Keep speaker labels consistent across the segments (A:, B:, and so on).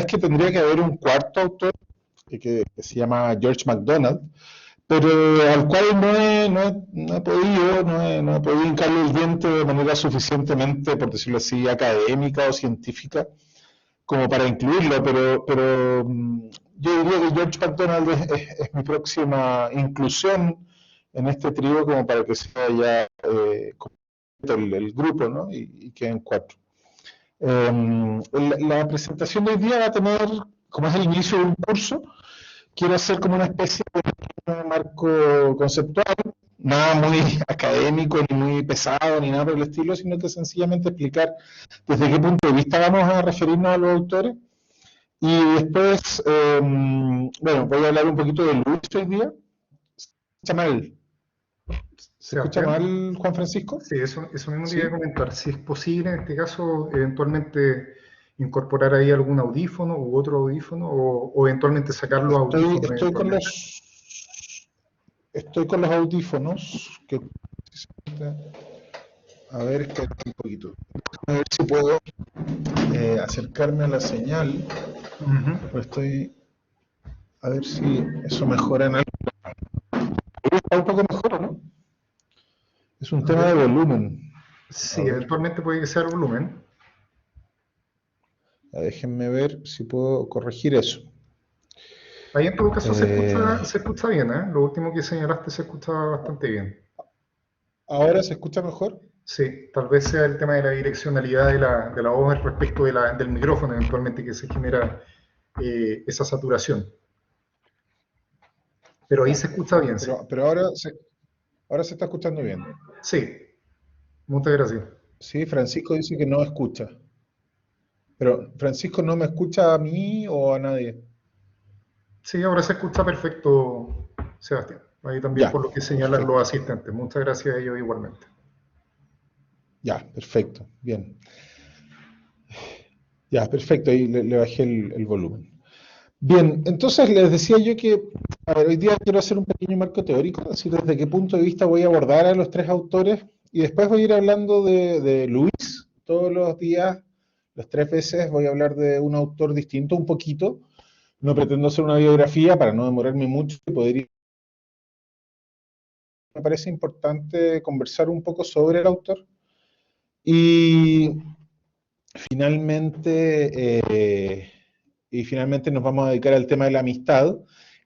A: es que tendría que haber un cuarto autor que se llama George MacDonald, pero al cual no he podido, no he podido hincarle el diente de manera suficientemente, por decirlo así, académica o científica, como para incluirlo, pero yo diría que George MacDonald es mi próxima inclusión en este trío, como para que sea ya completo el grupo, ¿no? Y queden cuatro. La presentación de hoy día va a tener, como es el inicio de un curso, quiero hacer como una especie de marco conceptual, nada muy académico, ni muy pesado, ni nada por el estilo, sino que sencillamente explicar desde qué punto de vista vamos a referirnos a los autores. Y después, bueno, voy a hablar un poquito de Luis hoy día. ¿Se escucha mal? ¿Se escucha
B: Sebastián,
A: mal, Juan Francisco?
B: sí, eso mismo te iba a
A: ¿Sí?
B: comentar. Si es posible, en este caso, eventualmente incorporar ahí algún audífono u otro audífono o eventualmente sacar los
A: Estoy,
B: audífonos
A: estoy con
B: eventualmente.
A: los, estoy con los audífonos, que a ver, espera un poquito. A ver si puedo acercarme a la señal.
B: Ujú.
A: Pues estoy, a ver si eso mejora en algo. Está un poco mejor, ¿no? Es un
B: A
A: tema de
B: ver,
A: volumen. A
B: sí,
A: ver,
B: eventualmente puede que sea el volumen.
A: déjenme ver si puedo corregir eso.
B: Ahí en todo caso
A: Eh,
B: se escucha bien, ¿eh? Lo último que señalaste se escucha bastante bien.
A: ¿Ahora se escucha mejor?
B: Sí, tal vez sea el tema de la direccionalidad de la voz respecto del micrófono eventualmente que se genera esa saturación. Pero ahí
A: Ya,
B: se escucha bien, sí.
A: pero ahora se está escuchando bien.
B: Sí, muchas gracias.
A: Sí, Francisco dice que no escucha. Pero Francisco no me escucha a mí o a nadie.
B: Sí, ahora se escucha perfecto, Sebastián. Ahí también
A: Ya,
B: por lo que señalan los
A: perfecto.
B: asistentes. Muchas gracias a ellos igualmente.
A: Ya, perfecto. Bien. Ya, perfecto. Ahí le bajé el volumen. Bien, entonces les decía yo que, a ver, hoy día quiero hacer un pequeño marco teórico, decir desde qué punto de vista voy a abordar a los tres autores y después voy a ir hablando de Luis todos los días, las tres veces voy a hablar de un autor distinto un poquito. No pretendo hacer una biografía para no demorarme mucho y poder ir. Me parece importante conversar un poco sobre el autor y finalmente, finalmente nos vamos a dedicar al tema de la amistad.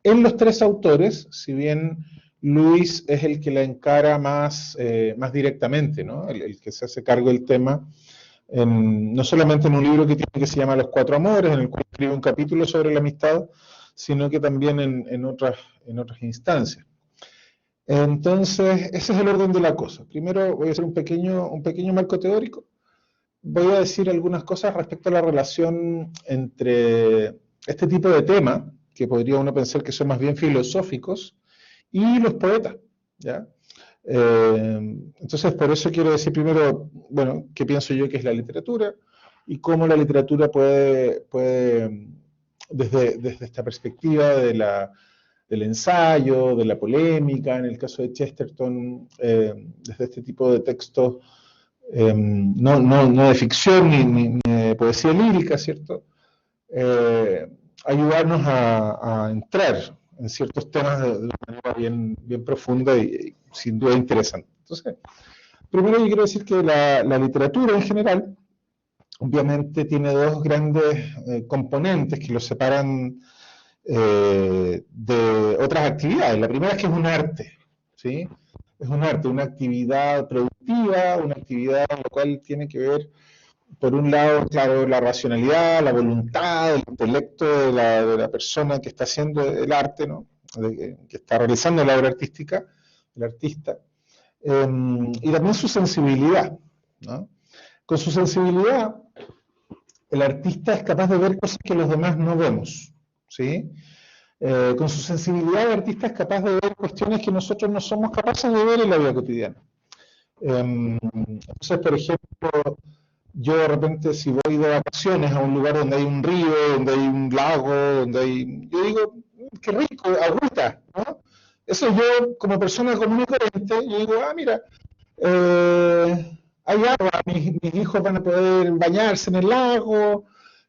A: En los tres autores, si bien Luis es el que la encara más directamente, ¿no? El que se hace cargo del tema, no solamente en un libro que tiene que se llama Los Cuatro Amores, en el cual escribe un capítulo sobre la amistad, sino que también en otras instancias. Entonces, ese es el orden de la cosa. Primero voy a hacer un pequeño marco teórico. Voy a decir algunas cosas respecto a la relación entre este tipo de temas, que podría uno pensar que son más bien filosóficos, y los poetas, ¿ya? Entonces, por eso quiero decir primero, bueno, qué pienso yo que es la literatura y cómo la literatura puede desde esta perspectiva del ensayo, de la polémica, en el caso de Chesterton, desde este tipo de textos no de ficción ni de poesía lírica, ¿cierto? Eh, Ayudarnos a entrar en ciertos temas de una manera bien profunda y sin duda interesante. Entonces, primero yo quiero decir que la literatura en general, obviamente, tiene dos grandes componentes que los separan de otras actividades. La primera es que es un arte, ¿sí? Es un arte, una actividad productiva, una actividad en la cual tiene que ver, por un lado, claro, la racionalidad, la voluntad, el intelecto de la persona que está haciendo el arte, ¿no? Que está realizando la obra artística, el artista, y también su sensibilidad, ¿no? Con su sensibilidad, el artista es capaz de ver cosas que los demás no vemos, ¿sí? Con su sensibilidad, el artista es capaz de ver cuestiones que nosotros no somos capaces de ver en la vida cotidiana. Entonces, por ejemplo, yo de repente si voy de vacaciones a un lugar donde hay un río, donde hay un lago, yo digo, qué rico, agüita, ¿no? Eso yo, como persona común y corriente, yo digo, mira, hay agua, mis hijos van a poder bañarse en el lago,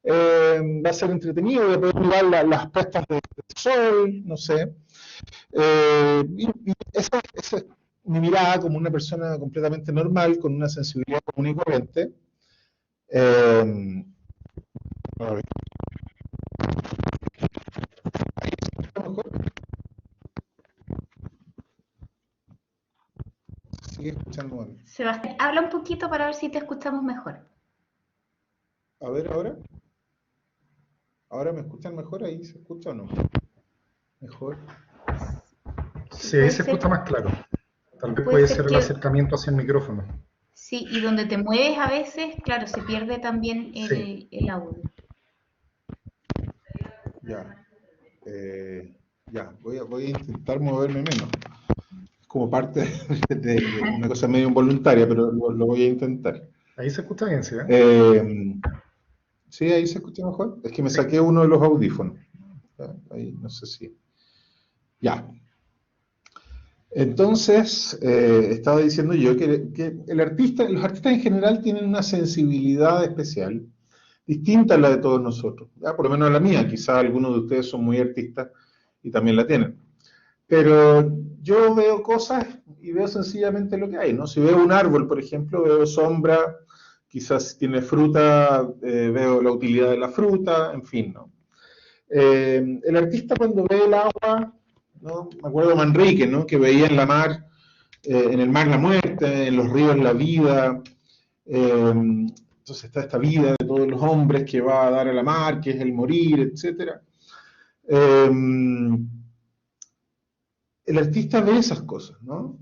A: va a ser entretenido, voy a poder mirar las puestas de sol, no sé. Y esa es mi mirada como una persona completamente normal, con una sensibilidad común y corriente. A ver, ¿está mejor? Sigue escuchando mal.
C: Sebastián, habla un poquito para ver si te escuchamos mejor.
A: A ver, ahora. ¿Ahora me escuchan mejor? ¿Ahí se escucha o no? Mejor.
B: Sí, ahí se escucha más claro. Tal vez puede ser el acercamiento hacia el micrófono.
C: Sí, y donde te mueves a veces, claro, se pierde también el audio.
A: Ya. Ya, voy a intentar moverme menos. Es como parte de una cosa medio involuntaria, pero lo voy a intentar.
B: Ahí se escucha bien, ¿sí?
A: Sí, ahí se escucha mejor. Es que me saqué uno de los audífonos. Ahí no sé si. Ya. Entonces, estaba diciendo yo que los artistas en general tienen una sensibilidad especial, distinta a la de todos nosotros. ¿Ya? Por lo menos la mía, quizás algunos de ustedes son muy artistas y también la tienen. Pero yo veo cosas y veo sencillamente lo que hay, ¿no? Si veo un árbol, por ejemplo, veo sombra, quizás tiene fruta, veo la utilidad de la fruta, en fin, ¿no? El artista cuando ve el agua, ¿no? Me acuerdo de Manrique, ¿no? Que veía en la mar, en el mar la muerte, en los ríos la vida. Entonces está esta vida de todos los hombres que va a dar a la mar, que es el morir, etc. El artista ve esas cosas, ¿no?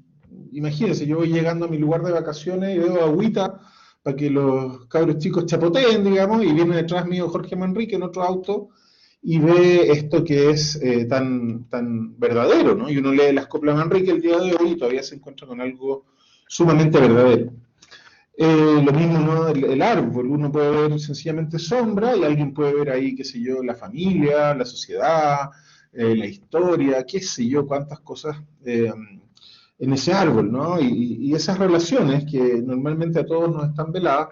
A: Imagínense, yo voy llegando a mi lugar de vacaciones y veo agüita para que los cabros chicos chapoteen, digamos, y viene detrás mío Jorge Manrique en otro auto y ve esto que es tan verdadero, ¿no? Y uno lee las coplas Manrique el día de hoy y todavía se encuentra con algo sumamente verdadero. Lo mismo, ¿no? El árbol, uno puede ver sencillamente sombra y alguien puede ver ahí, qué sé yo, la familia, la sociedad, la historia, qué sé yo, cuántas cosas en ese árbol, ¿no? Y esas relaciones que normalmente a todos nos están veladas,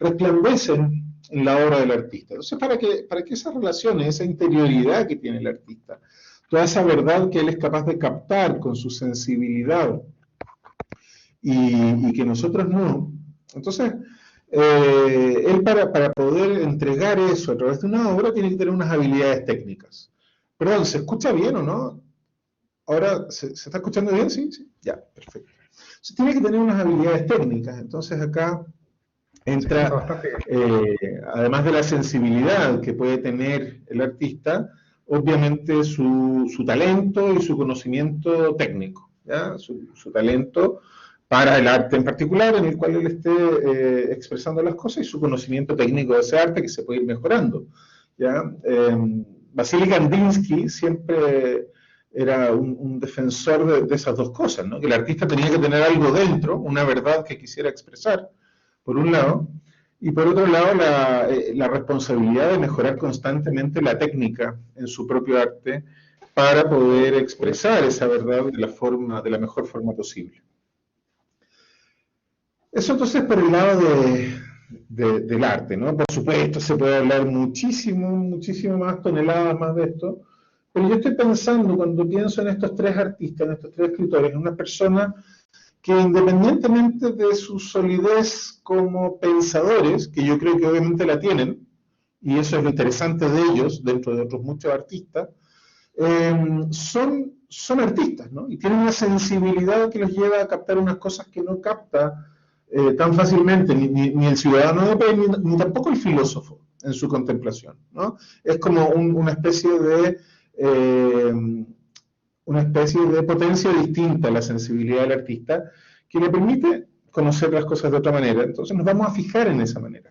A: resplandecen en la obra del artista. Entonces, para que esas relaciones, esa interioridad que tiene el artista, toda esa verdad que él es capaz de captar con su sensibilidad y que nosotros no, entonces, él para poder entregar eso a través de una obra tiene que tener unas habilidades técnicas. Perdón, ¿se escucha bien o no? ¿Ahora se está escuchando bien? ¿Sí? ¿Sí? Ya, perfecto. Entonces, tiene que tener unas habilidades técnicas. Entonces acá entra, además de la sensibilidad que puede tener el artista, obviamente su talento y su conocimiento técnico, ¿ya? Su talento para el arte en particular en el cual él esté expresando las cosas y su conocimiento técnico de ese arte que se puede ir mejorando, ¿ya? Vasily Kandinsky siempre era un defensor de esas dos cosas, ¿no? Que el artista tenía que tener algo dentro, una verdad que quisiera expresar, por un lado, y por otro lado la responsabilidad de mejorar constantemente la técnica en su propio arte para poder expresar esa verdad de la mejor forma posible. Eso entonces por el lado del arte, ¿no? Por supuesto, se puede hablar muchísimo más, toneladas más de esto, pero yo estoy pensando, cuando pienso en estos tres artistas, en estos tres escritores, en una persona que independientemente de su solidez como pensadores, que yo creo que obviamente la tienen, y eso es lo interesante de ellos, dentro de otros muchos artistas, son artistas, ¿no? Y tienen una sensibilidad que los lleva a captar unas cosas que no capta tan fácilmente ni el ciudadano de pie, ni tampoco el filósofo en su contemplación, ¿no? Es como una especie de potencia distinta a la sensibilidad del artista que le permite conocer las cosas de otra manera. Entonces nos vamos a fijar en esa manera.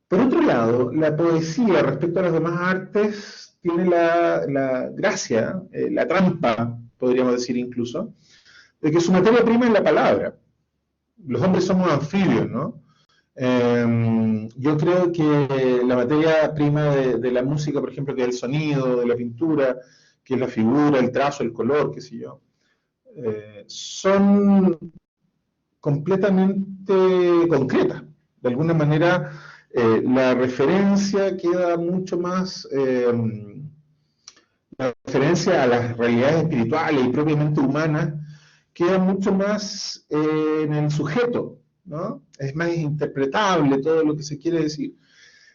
A: Por otro lado, la poesía respecto a las demás artes tiene la gracia, la trampa, podríamos decir incluso, de que su materia prima es la palabra. Los hombres somos anfibios, ¿no? Yo creo que la materia prima de la música, por ejemplo, que es el sonido, de la pintura, que es la figura, el trazo, el color, qué sé yo, son completamente concretas. De alguna manera la referencia queda mucho más, la referencia a las realidades espirituales y propiamente humanas queda mucho más en el sujeto, ¿no? Es más interpretable todo lo que se quiere decir.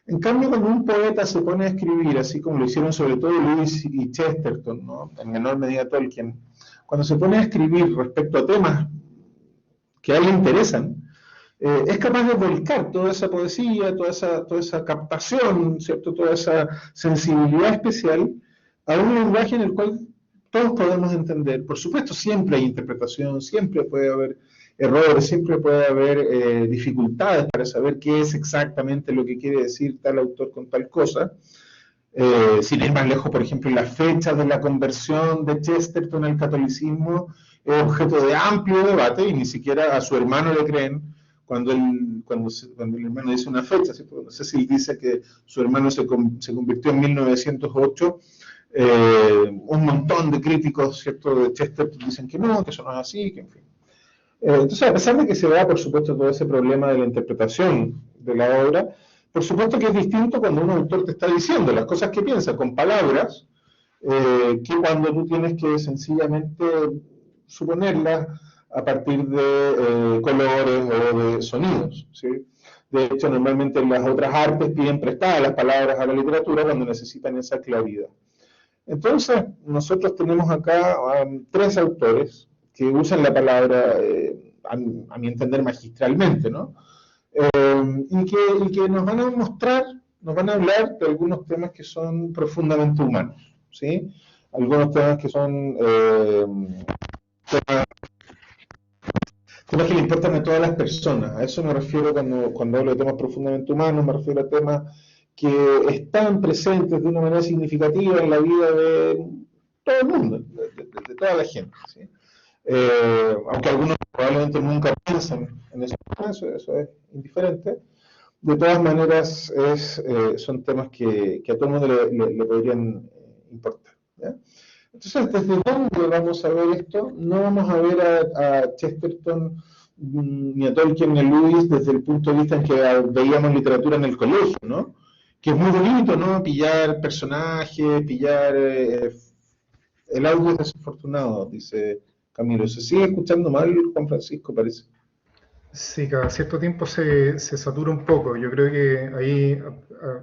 A: En cambio, cuando un poeta se pone a escribir, así como lo hicieron sobre todo Lewis y Chesterton, ¿no? En menor medida Tolkien, cuando se pone a escribir respecto a temas que a él le interesan, es capaz de volcar toda esa poesía, toda esa captación, ¿cierto? Toda esa sensibilidad especial a un lenguaje en el cual todos podemos entender. Por supuesto, siempre hay interpretación, siempre puede haber errores, siempre puede haber dificultades para saber qué es exactamente lo que quiere decir tal autor con tal cosa. Sin ir más lejos, por ejemplo, la fecha de la conversión de Chesterton al catolicismo es objeto de amplio debate y ni siquiera a su hermano le creen cuando el hermano dice una fecha. ¿Cierto? No sé si él dice que su hermano se convirtió en 1908. Un montón de críticos, ¿cierto?, de Chesterton dicen que no, que eso no es así, que en fin. Entonces, a pesar de que se da, por supuesto, todo ese problema de la interpretación de la obra, por supuesto que es distinto cuando un autor te está diciendo las cosas que piensa con palabras, que cuando tú tienes que sencillamente suponerlas a partir de colores o de sonidos, ¿sí? De hecho, normalmente las otras artes piden prestadas las palabras a la literatura cuando necesitan esa claridad. Entonces, nosotros tenemos acá tres autores que usan la palabra, a mi entender, magistralmente, ¿no? Y que nos van a mostrar, nos van a hablar de algunos temas que son profundamente humanos, ¿sí? Algunos temas que son temas que le importan a todas las personas. A eso me refiero cuando hablo de temas profundamente humanos, me refiero a temas que están presentes de una manera significativa en la vida de todo el mundo, de toda la gente, ¿sí? Aunque algunos probablemente nunca piensan en eso es indiferente. De todas maneras, son temas que a todo el mundo le podrían importar, ¿ya? Entonces, ¿desde dónde vamos a ver esto? No vamos a ver a Chesterton, ni a Tolkien, ni a Lewis desde el punto de vista en que veíamos literatura en el colegio, ¿no? Que es muy bonito, ¿no? Pillar personajes, pillar... el audio es desafortunado, dice Camilo. Se sigue escuchando mal, Juan Francisco, parece.
B: Sí, cada cierto tiempo se satura un poco. Yo creo que ahí,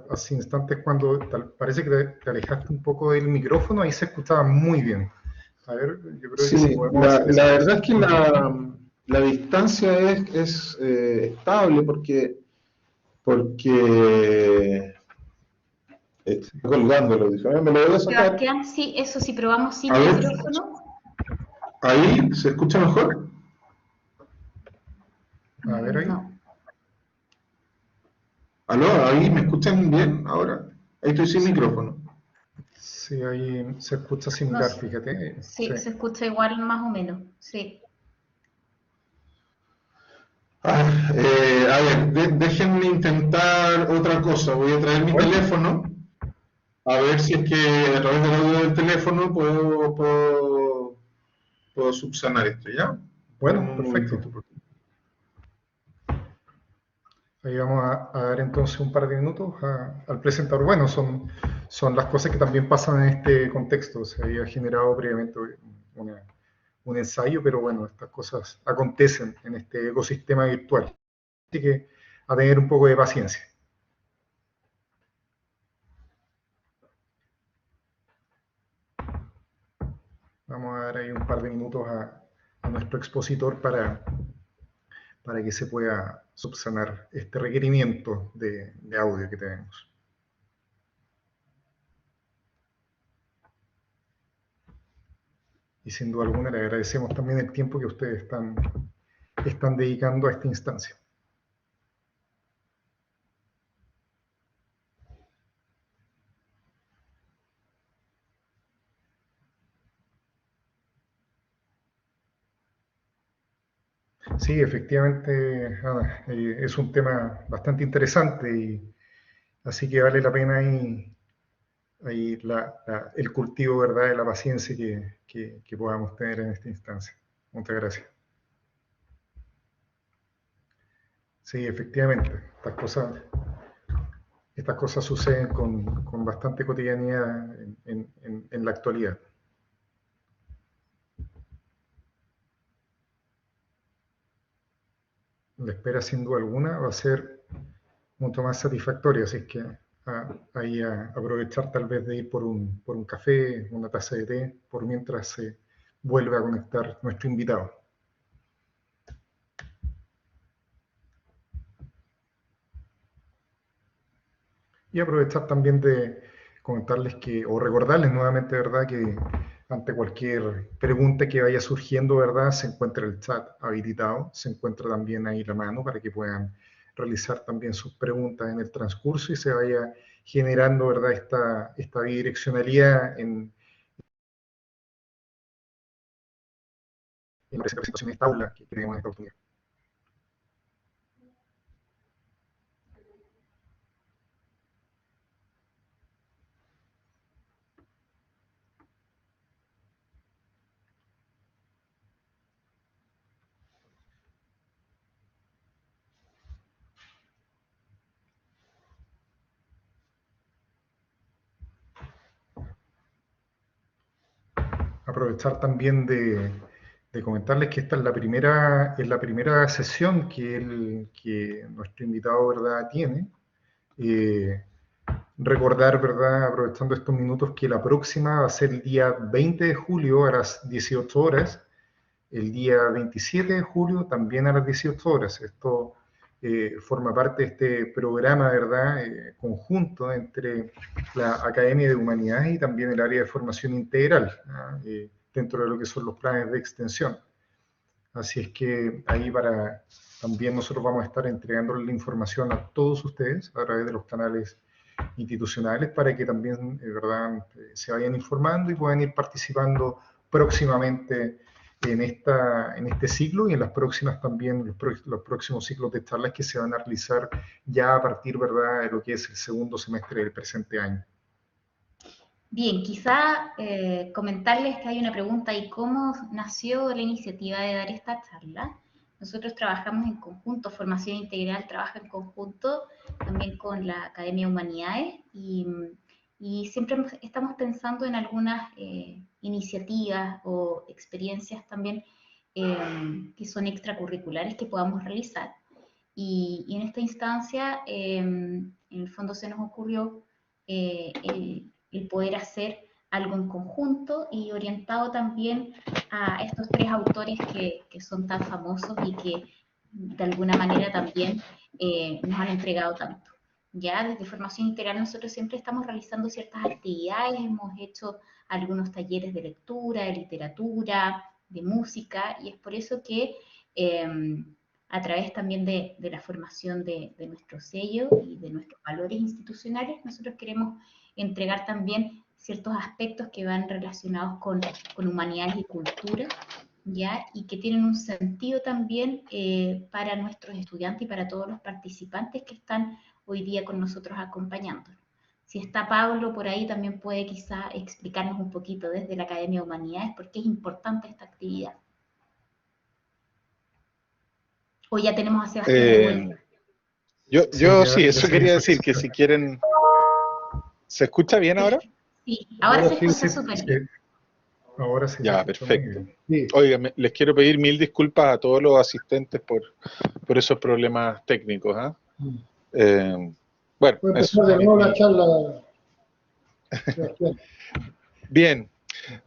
B: hace instantes, cuando parece que te alejaste un poco del micrófono, ahí se escuchaba muy bien. A ver, yo creo que si podemos hacer
A: la verdad es que la distancia es estable porque está colgándolo. Dice, me lo voy a sacar.
C: Sebastián, sí, eso si probamos sin
A: A ver.
C: micrófono.
A: ¿Ahí se escucha mejor?
B: A ver ahí.
C: No.
A: ¿Aló? ¿Ahí me escuchan bien ahora? Ahí estoy sin micrófono.
B: Sí, ahí se escucha similar,
C: No,
B: fíjate.
C: sí, se escucha igual más o menos, sí.
A: A ver, déjenme intentar otra cosa. Voy a traer mi teléfono, a ver si es que a través del audio del teléfono puedo subsanar esto, ¿ya?
B: Bueno, perfecto. Ahí vamos a dar entonces un par de minutos al presentador. Bueno, son las cosas que también pasan en este contexto. Se había generado previamente un ensayo, pero bueno, estas cosas acontecen en este ecosistema virtual. Así que a tener un poco de paciencia. Vamos a dar ahí un par de minutos a nuestro expositor para que se pueda subsanar este requerimiento de audio que tenemos. Y sin duda alguna le agradecemos también el tiempo que ustedes están dedicando a esta instancia. Sí, efectivamente, Ana, es un tema bastante interesante y así que vale la pena ahí el cultivo, ¿verdad?, de la paciencia que podamos tener en esta instancia. Muchas gracias. Sí, efectivamente, estas cosas estas cosas suceden con bastante cotidianidad en la actualidad. La espera, sin duda alguna, va a ser mucho más satisfactoria, así que ahí a aprovechar tal vez de ir por un café, una taza de té, por mientras se vuelve a conectar nuestro invitado. Y aprovechar también de comentarles o recordarles nuevamente, ¿verdad?, que ante cualquier pregunta que vaya surgiendo, ¿verdad?, se encuentra el chat habilitado, se encuentra también ahí la mano para que puedan realizar también sus preguntas en el transcurso y se vaya generando, ¿verdad?, esta bidireccionalidad en la presentación de esta aula que tenemos en esta oportunidad. Aprovechar también de comentarles que esta es la primera sesión que nuestro invitado, ¿verdad?, tiene. Recordar, ¿verdad?, aprovechando estos minutos, que la próxima va a ser el día 20 de julio a las 18 horas, el día 27 de julio también a las 18 horas. Esto forma parte de este programa, ¿verdad?, conjunto entre la Academia de Humanidades y también el área de formación integral, dentro de lo que son los planes de extensión. Así es que ahí también nosotros vamos a estar entregando la información a todos ustedes a través de los canales institucionales para que también, ¿verdad?, se vayan informando y puedan ir participando próximamente en este ciclo y en las próximas también, los próximos ciclos de charlas que se van a realizar ya a partir, ¿verdad?, de lo que es el segundo semestre del presente año.
C: Bien, quizá comentarles que hay una pregunta y cómo nació la iniciativa de dar esta charla. Nosotros trabajamos en conjunto, Formación Integral trabaja en conjunto también con la Academia de Humanidades y siempre estamos pensando en algunas iniciativas o experiencias también que son extracurriculares que podamos realizar. Y en esta instancia, en el fondo se nos ocurrió el poder hacer algo en conjunto y orientado también a estos tres autores que son tan famosos y que de alguna manera también nos han entregado tanto. Ya desde Formación Integral nosotros siempre estamos realizando ciertas actividades, hemos hecho algunos talleres de lectura, de literatura, de música, y es por eso que a través también de la formación de nuestro sello y de nuestros valores institucionales, nosotros queremos entregar también ciertos aspectos que van relacionados con humanidades y cultura, ¿ya? Y que tienen un sentido también para nuestros estudiantes y para todos los participantes que están hoy día con nosotros acompañándonos. Si está Pablo por ahí, también puede quizá explicarnos un poquito desde la Academia de Humanidades por qué es importante esta actividad. O ya tenemos a Sebastián de vuelta.
A: Yo sí, eso quería decir, que si quieren... ¿Se escucha bien ahora?
C: Sí, ahora se escucha súper bien.
B: Ahora sí.
A: Ya, perfecto. Oiga, les quiero pedir 1000 disculpas a todos los asistentes por esos problemas técnicos. Bueno, eso.
D: La charla.
A: Bien.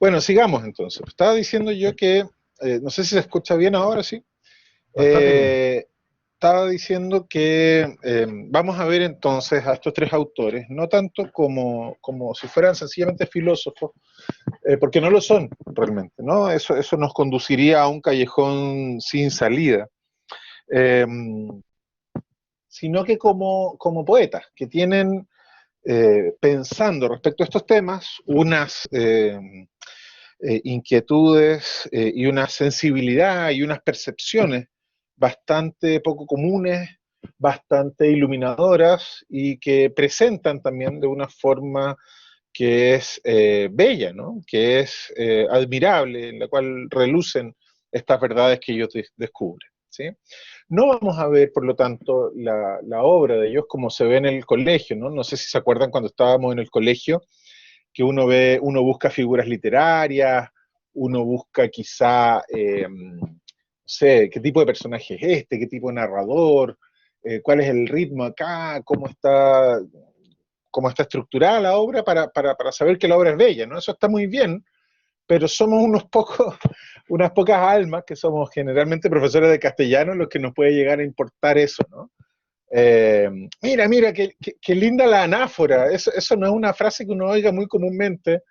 A: Bueno, sigamos entonces. Estaba diciendo yo que, no sé si se escucha bien ahora, ¿sí? Estaba diciendo que vamos a ver entonces a estos tres autores, no tanto como si fueran sencillamente filósofos, porque no lo son realmente, ¿no? Eso nos conduciría a un callejón sin salida, sino que como poetas, que tienen, pensando respecto a estos temas, unas inquietudes y una sensibilidad y unas percepciones bastante poco comunes, bastante iluminadoras y que presentan también de una forma que es bella, ¿no? Que es admirable, en la cual relucen estas verdades que ellos descubren, ¿sí? No vamos a ver, por lo tanto, la obra de ellos como se ve en el colegio, ¿no? No sé si se acuerdan cuando estábamos en el colegio, que uno busca figuras literarias, uno busca quizá, no sé, qué tipo de personaje es este, qué tipo de narrador, cuál es el ritmo acá, cómo está estructurada la obra para saber que la obra es bella, ¿no? Eso está muy bien, pero somos unas pocas almas que somos generalmente profesores de castellano los que nos puede llegar a importar eso, ¿no? Eh, mira, qué linda la anáfora. Eso no es una frase que uno oiga muy comúnmente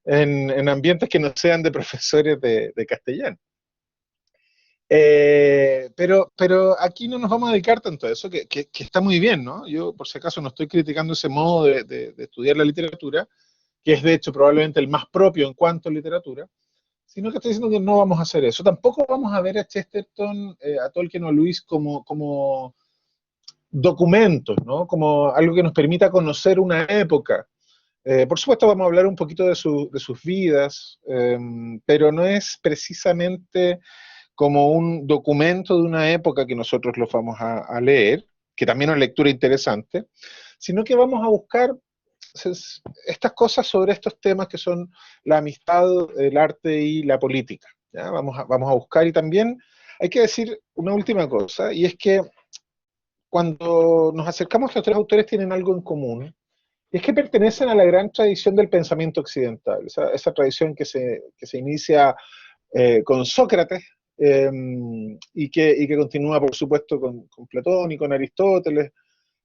A: en ambientes que no sean de profesores de castellano. Pero aquí no nos vamos a dedicar tanto a eso, que está muy bien, ¿no? Yo, por si acaso, no estoy criticando ese modo de estudiar la literatura, que es de hecho probablemente el más propio en cuanto a literatura, sino que estoy diciendo que no vamos a hacer eso. Tampoco vamos a ver a Chesterton, a Tolkien o a Lewis como documentos, ¿no? Como algo que nos permita conocer una época. Por supuesto vamos a hablar un poquito de sus vidas, pero no es precisamente como un documento de una época que nosotros los vamos a leer, que también es una lectura interesante, sino que vamos a buscar estas cosas sobre estos temas que son la amistad, el arte y la política. ¿Ya? Vamos a buscar, y también hay que decir una última cosa, y es que cuando nos acercamos a estos tres autores tienen algo en común, y es que pertenecen a la gran tradición del pensamiento occidental, esa tradición que se inicia con Sócrates, y que continúa, por supuesto, con Platón y con Aristóteles,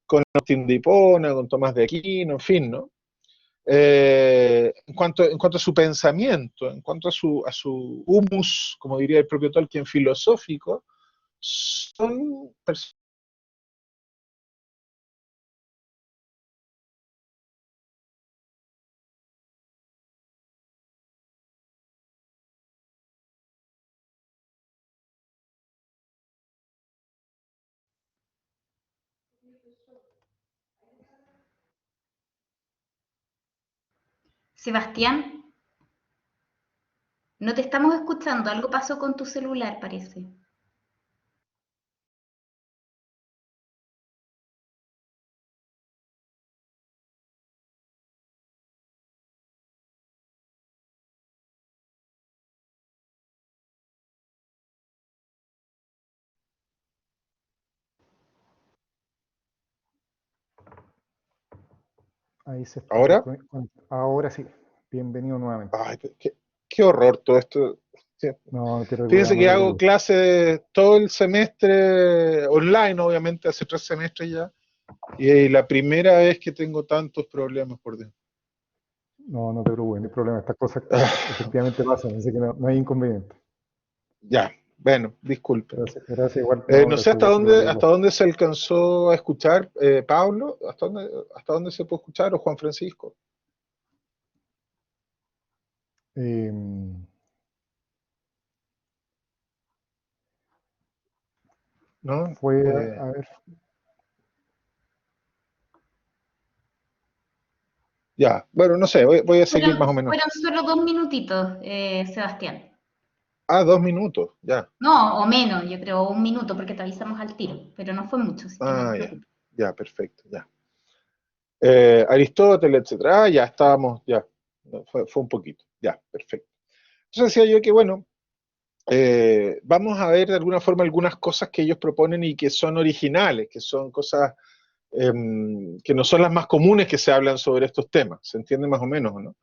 A: con Agustín de Hipona, con Tomás de Aquino, en fin, ¿no? En cuanto a su pensamiento, en cuanto a su humus, como diría el propio Tolkien, filosófico, son personas.
C: Sebastián, no te estamos escuchando. Algo pasó con tu celular, parece.
B: Ahí se está
A: Ahora,
B: Ahora sí, bienvenido nuevamente.
A: ay, qué horror todo esto. Sí.
B: No, no te preocupes,
A: Fíjense
B: no
A: que
B: te
A: hago
B: preocupes.
A: clases todo el semestre online, obviamente, hace 3 semestres ya, y la primera vez que tengo tantos problemas por dentro.
B: No, no te preocupes, no hay problema. Estas cosas efectivamente pasan, así que no hay inconveniente.
A: Ya, bueno, disculpen.
B: Gracias igual, no,
A: No sé
B: gracias igual por la
A: hasta
B: preocupación.
A: dónde se alcanzó a escuchar, Pablo, hasta dónde se puede escuchar, o Juan Francisco,
B: Eh,
A: ¿no?
B: fue, a ver,
A: Ya, bueno, no sé, voy a seguir más o menos.
C: Fueron solo 2 minutitos, Sebastián.
A: 2 minutos, ya.
C: No, o menos, yo creo, 1 minuto, porque te avisamos al tiro, pero no fue mucho, así que no te
A: Ya,
C: preocupes.
A: ya, perfecto, ya. Aristóteles, etcétera, ya estábamos, ya, fue un poquito, ya, perfecto. Entonces decía yo que, bueno, vamos a ver de alguna forma algunas cosas que ellos proponen y que son originales, que son cosas que no son las más comunes que se hablan sobre estos temas, ¿se entiende más o menos, no?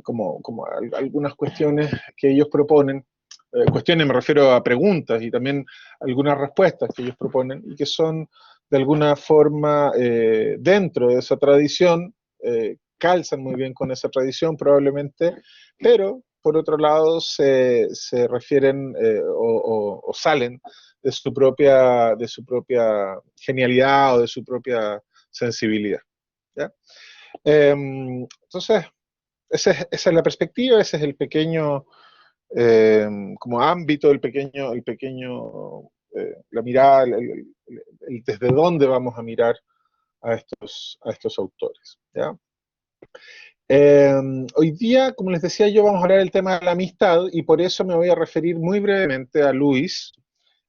A: Como algunas cuestiones que ellos proponen, cuestiones me refiero a preguntas, y también algunas respuestas que ellos proponen y que son de alguna forma dentro de esa tradición, calzan muy bien con esa tradición probablemente, pero por otro lado se refieren o salen de su propia genialidad o de su propia sensibilidad. ¿Ya? Entonces, esa es la perspectiva, ese es el pequeño como ámbito, la mirada, desde dónde vamos a mirar a estos autores. ¿Ya? Hoy día, como les decía yo, vamos a hablar del tema de la amistad, y por eso me voy a referir muy brevemente a Lewis,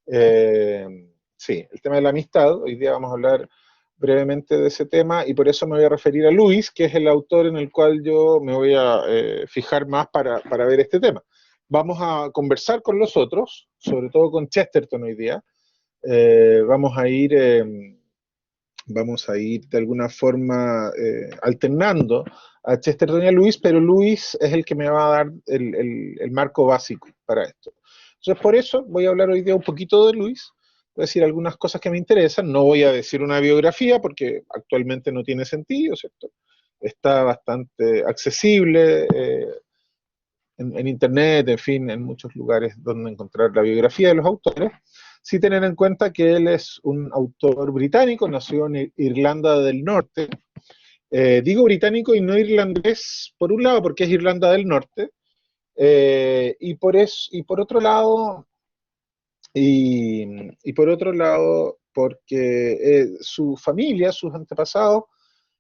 A: Sí, el tema de la amistad. Hoy día vamos a hablar brevemente de ese tema y por eso me voy a referir a Lewis, que es el autor en el cual yo me voy a fijar más para ver este tema. Vamos a conversar con los otros, sobre todo con Chesterton hoy día. Vamos a ir de alguna forma alternando a Chesterton y a Lewis, pero Lewis es el que me va a dar el marco básico para esto. Entonces, por eso voy a hablar hoy día un poquito de Lewis, voy a decir algunas cosas que me interesan, no voy a decir una biografía porque actualmente no tiene sentido, ¿cierto? Está bastante accesible en internet, en fin, en muchos lugares donde encontrar la biografía de los autores. Sí tener en cuenta que él es un autor británico, nació en Irlanda del Norte. Digo británico y no irlandés, por un lado, porque es Irlanda del Norte, y por otro lado, porque su familia, sus antepasados,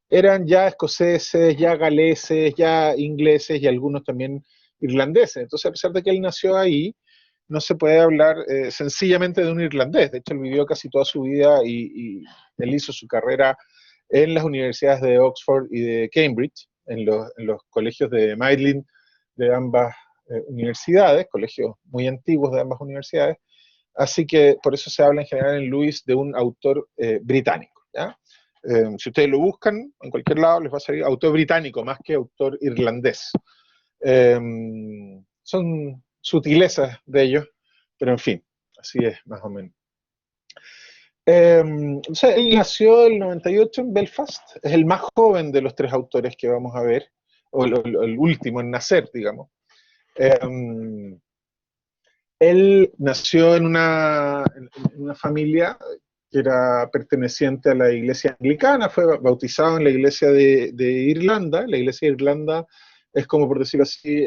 A: eran ya escoceses, ya galeses, ya ingleses y algunos también irlandeses. Entonces, a pesar de que él nació ahí, no se puede hablar sencillamente de un irlandés. De hecho, él vivió casi toda su vida y él hizo su carrera en las universidades de Oxford y de Cambridge, en los colegios de Magdalen de ambas universidades, colegios muy antiguos de ambas universidades. Así que por eso se habla en general en Lewis de un autor británico, ¿ya? Si ustedes lo buscan en cualquier lado les va a salir autor británico más que autor irlandés. Son sutilezas de ellos, pero en fin, así es más o menos. O sea, él nació en el 98 en Belfast, es el más joven de los tres autores que vamos a ver, o el último en nacer, digamos. Él nació en una familia que era perteneciente a la iglesia anglicana, fue bautizado en la iglesia de Irlanda. La iglesia de Irlanda es como, por decirlo así,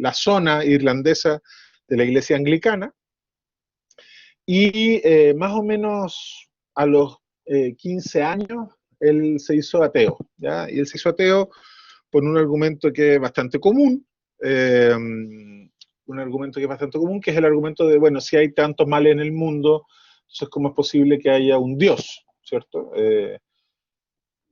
A: la zona irlandesa de la iglesia anglicana. Y más o menos a los 15 años, él se hizo ateo, ¿ya? Y él se hizo ateo por un argumento que es bastante común, que es el argumento de, bueno, si hay tantos males en el mundo, entonces ¿cómo es posible que haya un Dios? ¿Cierto?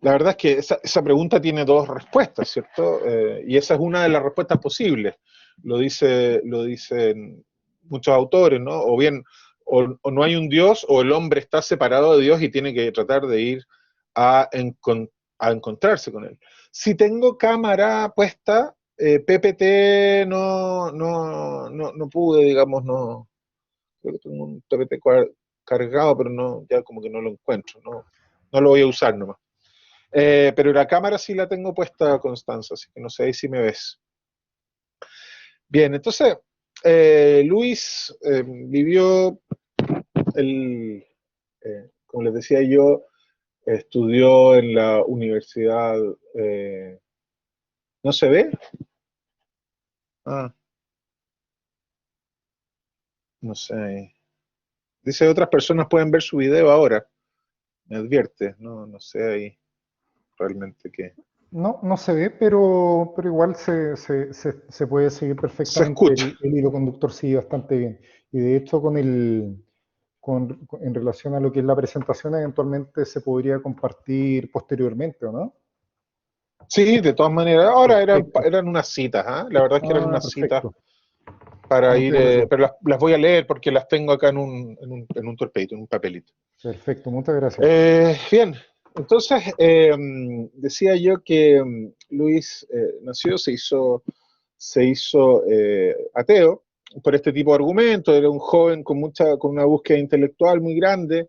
A: La verdad es que esa pregunta tiene dos respuestas, ¿cierto? Y esa es una de las respuestas posibles. Lo dicen muchos autores, ¿no? O bien, o no hay un Dios, o el hombre está separado de Dios y tiene que tratar de ir a encontrarse con él. Si tengo cámara puesta, PPT no pude, digamos, no. Creo que tengo un PPT cargado, pero no, ya como que no lo encuentro, no lo voy a usar nomás. Pero la cámara sí la tengo puesta, Constanza, así que no sé si me ves. Bien, entonces, Luis vivió, como les decía yo, estudió en la universidad, ¿no se ve? Ah, no sé. Dice, otras personas pueden ver su video ahora, me advierte, no sé ahí realmente qué.
B: No, no se ve, pero igual se puede seguir
A: Se
B: perfectamente.
A: escucha.
B: El hilo conductor sigue bastante bien. Y de hecho, en relación a lo que es la presentación, eventualmente se podría compartir posteriormente, ¿o no?
A: Sí, de todas maneras. Ahora
B: Perfecto.
A: eran unas citas, ¿eh? La verdad es que eran
B: Ah,
A: unas citas
B: perfecto.
A: para ir,
B: Muchas gracias.
A: pero las voy a leer porque las tengo acá en un torpedito, en un papelito.
B: Perfecto, muchas gracias.
A: Bien, entonces decía yo que Luis nació, se hizo ateo por este tipo de argumentos. Era un joven con una búsqueda intelectual muy grande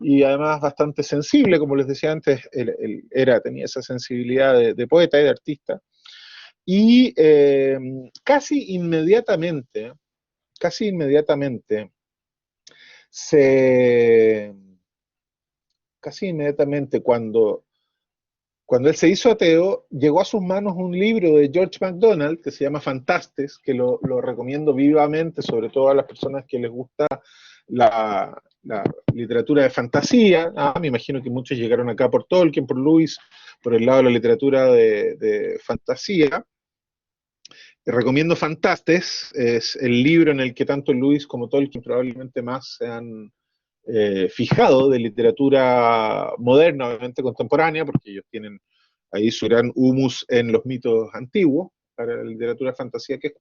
A: y además bastante sensible, como les decía antes, él tenía esa sensibilidad de poeta y de artista. Y casi inmediatamente, se, casi inmediatamente cuando él se hizo ateo, llegó a sus manos un libro de George MacDonald que se llama Fantastes, que lo recomiendo vivamente, sobre todo a las personas que les gusta la literatura de fantasía. Me imagino que muchos llegaron acá por Tolkien, por Lewis, por el lado de la literatura de fantasía. recomiendo Fantastes, es el libro en el que tanto Lewis como Tolkien probablemente más se han fijado de literatura moderna, obviamente contemporánea, porque ellos tienen ahí su gran humus en los mitos antiguos, para la literatura de fantasía que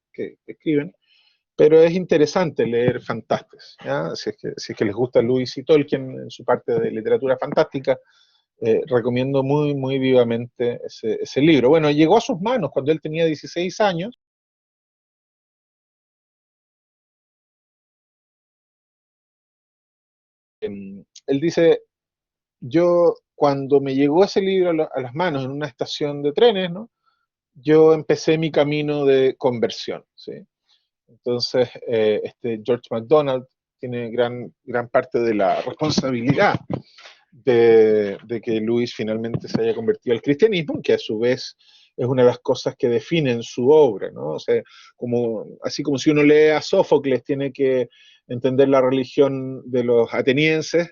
A: escriben, pero es interesante leer Fantastes, ¿ya? Si es que les gusta Lewis y Tolkien en su parte de literatura fantástica, recomiendo muy, muy vivamente ese libro. Bueno, llegó a sus manos cuando él tenía 16 años. Él dice, yo cuando me llegó ese libro a las manos en una estación de trenes, ¿no? Yo empecé mi camino de conversión, ¿sí? Entonces, George MacDonald tiene gran parte de la responsabilidad de que Lewis finalmente se haya convertido al cristianismo, que a su vez es una de las cosas que definen su obra, ¿no? O sea, así como si uno lee a Sófocles, tiene que entender la religión de los atenienses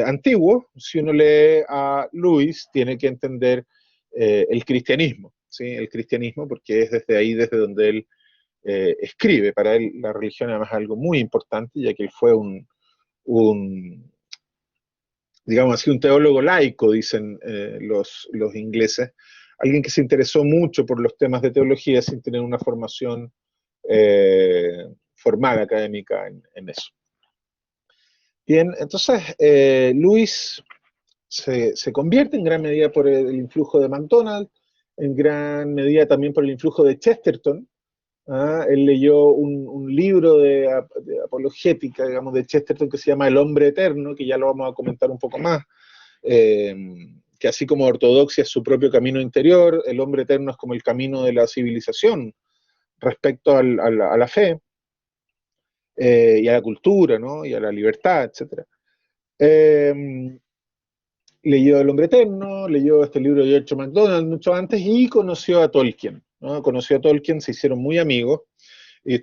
A: antiguos, si uno lee a Lewis, tiene que entender el cristianismo, ¿sí? El cristianismo, porque es desde ahí, desde donde él escribe. Para él la religión además es algo muy importante, ya que él fue digamos así, un teólogo laico, dicen los ingleses, alguien que se interesó mucho por los temas de teología sin tener una formación formal académica en eso. Bien, entonces Lewis se convierte en gran medida por el influjo de MacDonald, en gran medida también por el influjo de Chesterton. Él leyó un libro de apologética, digamos, de Chesterton que se llama El hombre eterno, que ya lo vamos a comentar un poco más, que así como ortodoxia es su propio camino interior, el hombre eterno es como el camino de la civilización respecto a la fe y a la cultura, ¿no? Y a la libertad, etc. Leyó El hombre eterno, leyó este libro de George MacDonald mucho antes y conoció a Tolkien, ¿no? Conoció a Tolkien, se hicieron muy amigos, ellos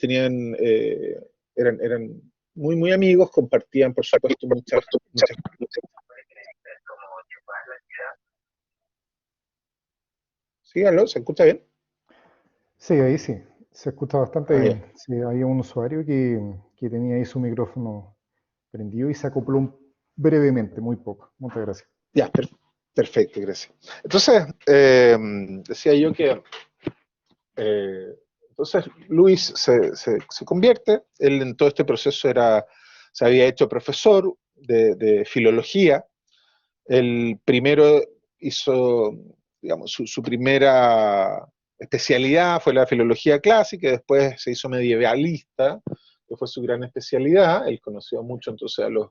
A: eran muy, muy amigos, compartían, por supuesto, muchas. Sí, ¿aló? ¿Se escucha bien?
B: Sí, ahí sí, se escucha bastante
A: Ya.
B: bien. Sí, había un usuario que tenía ahí su micrófono prendido y se acopló brevemente, muy poco. Muchas gracias.
A: Ya, perfecto, gracias. Entonces, decía yo que entonces Luis se convierte, él en todo este proceso se había hecho profesor de filología, el primero hizo, digamos, su primera especialidad fue la filología clásica, y después se hizo medievalista, que fue su gran especialidad. Él conoció mucho entonces a los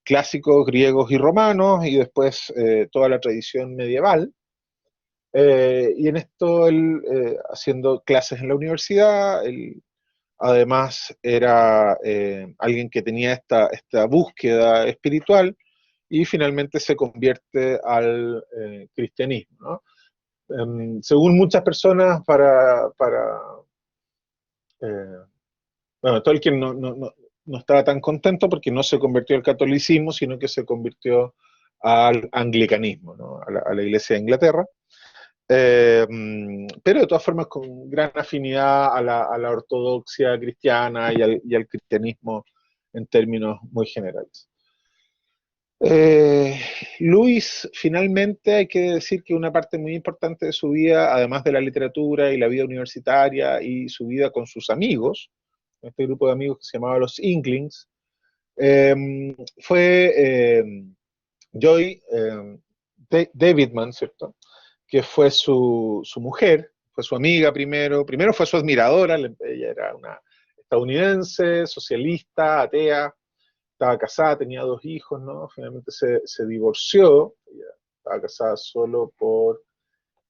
A: clásicos griegos y romanos, y después toda la tradición medieval. Y en esto él, haciendo clases en la universidad, él además era alguien que tenía esta búsqueda espiritual, y finalmente se convierte al cristianismo, ¿no? Según muchas personas, eh, bueno, Tolkien no estaba tan contento porque no se convirtió al catolicismo, sino que se convirtió al anglicanismo, ¿no? A la Iglesia de Inglaterra. Pero de todas formas con gran afinidad a la ortodoxia cristiana y al cristianismo en términos muy generales. Luis, finalmente, hay que decir que una parte muy importante de su vida, además de la literatura y la vida universitaria y su vida con sus amigos, este grupo de amigos que se llamaba los Inklings, fue Joy Davidman, ¿cierto? Que fue su mujer, fue su amiga primero fue su admiradora, ella era una estadounidense, socialista, atea, estaba casada, tenía 2 hijos, ¿no? Finalmente se divorció, ella estaba casada solo por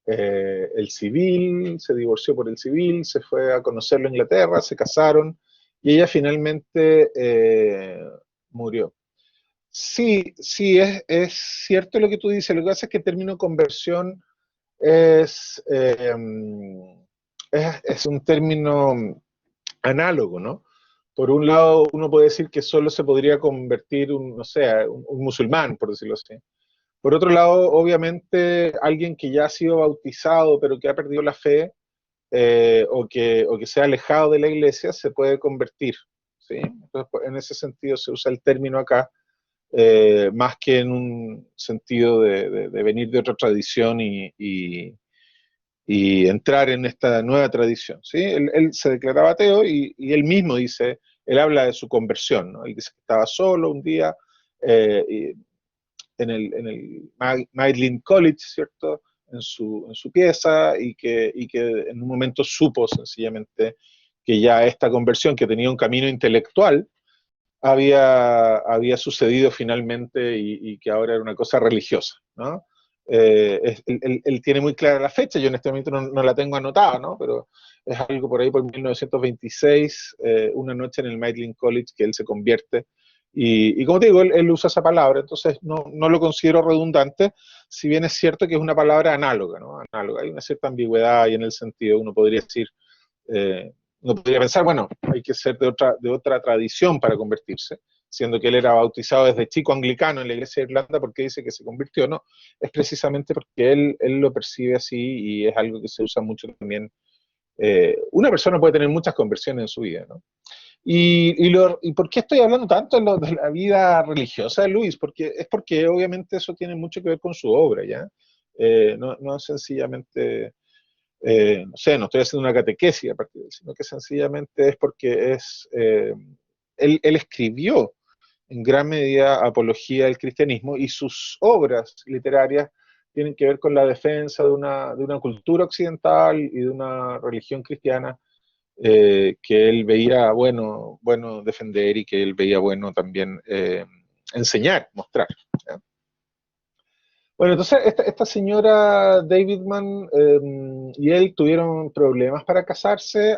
A: el civil, se divorció por el civil, se fue a conocerlo en Inglaterra, se casaron, y ella finalmente murió. Sí, sí, es cierto lo que tú dices, lo que pasa es que el término conversión es, eh, es un término análogo, ¿no? Por un lado, uno puede decir que solo se podría convertir, no sé, un musulmán, por decirlo así. Por otro lado, obviamente, alguien que ya ha sido bautizado, pero que ha perdido la fe, o que sea alejado de la iglesia, se puede convertir, ¿sí? Entonces, en ese sentido se usa el término acá, más que en un sentido de venir de otra tradición y entrar en esta nueva tradición, ¿sí? Él se declaraba ateo y él mismo dice, él habla de su conversión, ¿no? Él dice que estaba solo un día en el Magdalen College, ¿cierto? En su pieza y que en un momento supo sencillamente que ya esta conversión, que tenía un camino intelectual, había sucedido finalmente y que ahora era una cosa religiosa, ¿no? Él tiene muy clara la fecha, yo en este momento no la tengo anotada, ¿no? Pero es algo por ahí por 1926, una noche en el Magdalen College que él se convierte. Y como te digo, él usa esa palabra, entonces no lo considero redundante, si bien es cierto que es una palabra análoga, ¿no? Análoga, hay una cierta ambigüedad ahí en el sentido, uno podría decir, uno podría pensar, bueno, hay que ser de otra tradición para convertirse, siendo que él era bautizado desde chico anglicano en la iglesia de Irlanda, porque dice que se convirtió, no, es precisamente porque él lo percibe así y es algo que se usa mucho también. Una persona puede tener muchas conversiones en su vida, ¿no? ¿Y por qué estoy hablando tanto de la vida religiosa de Luis? Porque obviamente eso tiene mucho que ver con su obra, ¿ya? No es sencillamente, no sé, no estoy haciendo una catequesis a partir de eso, sino que sencillamente es porque él escribió en gran medida apología del cristianismo y sus obras literarias tienen que ver con la defensa de una cultura occidental y de una religión cristiana que él veía bueno defender y que él veía bueno también enseñar, mostrar, ¿ya? Bueno, entonces esta señora Davidman y él tuvieron problemas para casarse.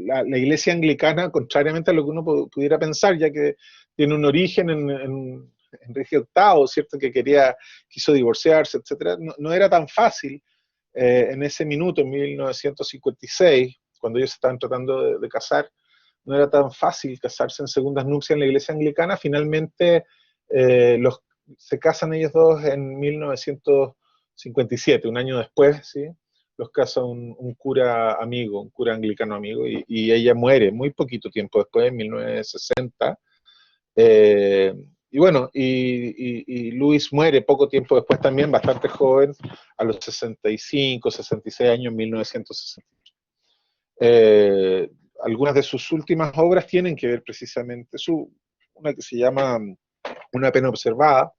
A: La iglesia anglicana, contrariamente a lo que uno pudiera pensar, ya que tiene un origen en Enrique VIII, ¿cierto? Que quiso divorciarse, etcétera, no era tan fácil en ese minuto, en 1956, cuando ellos estaban tratando de casar, no era tan fácil casarse en segundas nupcias en la iglesia anglicana. Finalmente, se casan ellos dos en 1957, un año después, ¿sí? Los casa un cura amigo, un cura anglicano amigo, y ella muere muy poquito tiempo después, en 1960. Y bueno, y Luis muere poco tiempo después también, bastante joven, a los 65, 66 años, en 1960. Algunas de sus últimas obras tienen que ver precisamente, una que se llama Una pena observada,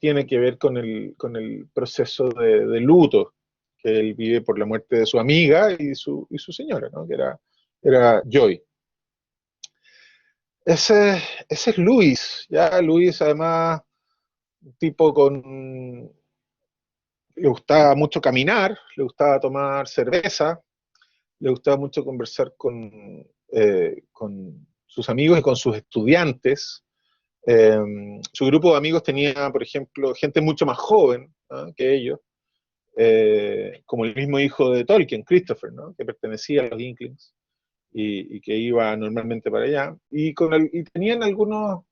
A: tiene que ver con el proceso de luto que él vive por la muerte de su amiga y su señora, ¿no? Que era Joy. Ese es Luis, ya Luis además, un tipo le gustaba mucho caminar, le gustaba tomar cerveza, le gustaba mucho conversar con sus amigos y con sus estudiantes. Su grupo de amigos tenía, por ejemplo, gente mucho más joven, ¿no?, que ellos, como el mismo hijo de Tolkien, Christopher, ¿no?, que pertenecía a los Inklings y que iba normalmente para allá. Y tenían algunos,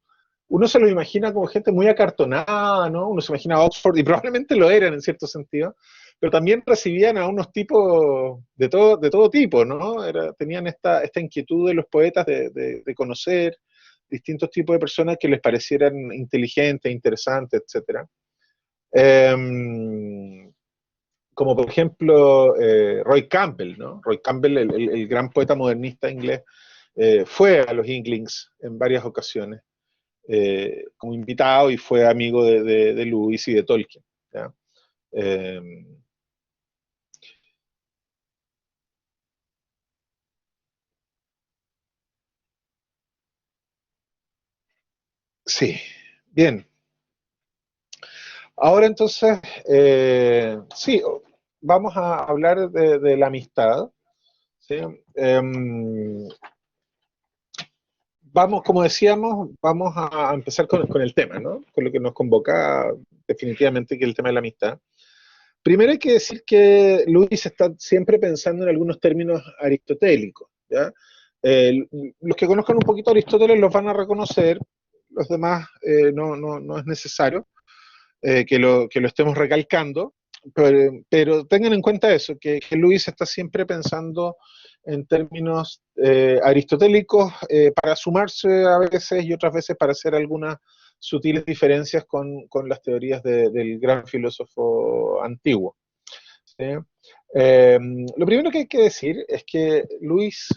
A: uno se lo imagina como gente muy acartonada, ¿no? Uno se imagina Oxford, y probablemente lo eran en cierto sentido, pero también recibían a unos tipos de todo tipo, ¿no? Tenían esta inquietud de los poetas de conocer distintos tipos de personas que les parecieran inteligentes, interesantes, etc. Como por ejemplo Roy Campbell, ¿no? Roy Campbell, el gran poeta modernista inglés, fue a los Inklings en varias ocasiones como invitado y fue amigo de Lewis y de Tolkien, ¿ya? Sí, bien. Ahora entonces, sí, vamos a hablar de la amistad, ¿sí? Vamos, como decíamos, vamos a empezar con el tema, ¿no? Con lo que nos convoca definitivamente, que es el tema de la amistad. Primero hay que decir que Luis está siempre pensando en algunos términos aristotélicos, ¿ya? Los que conozcan un poquito a Aristóteles los van a reconocer, los demás no es necesario que lo estemos recalcando, pero tengan en cuenta eso, que Luis está siempre pensando en términos aristotélicos para sumarse a veces y otras veces para hacer algunas sutiles diferencias con las teorías del gran filósofo antiguo. ¿Sí? Lo primero que hay que decir es que Luis,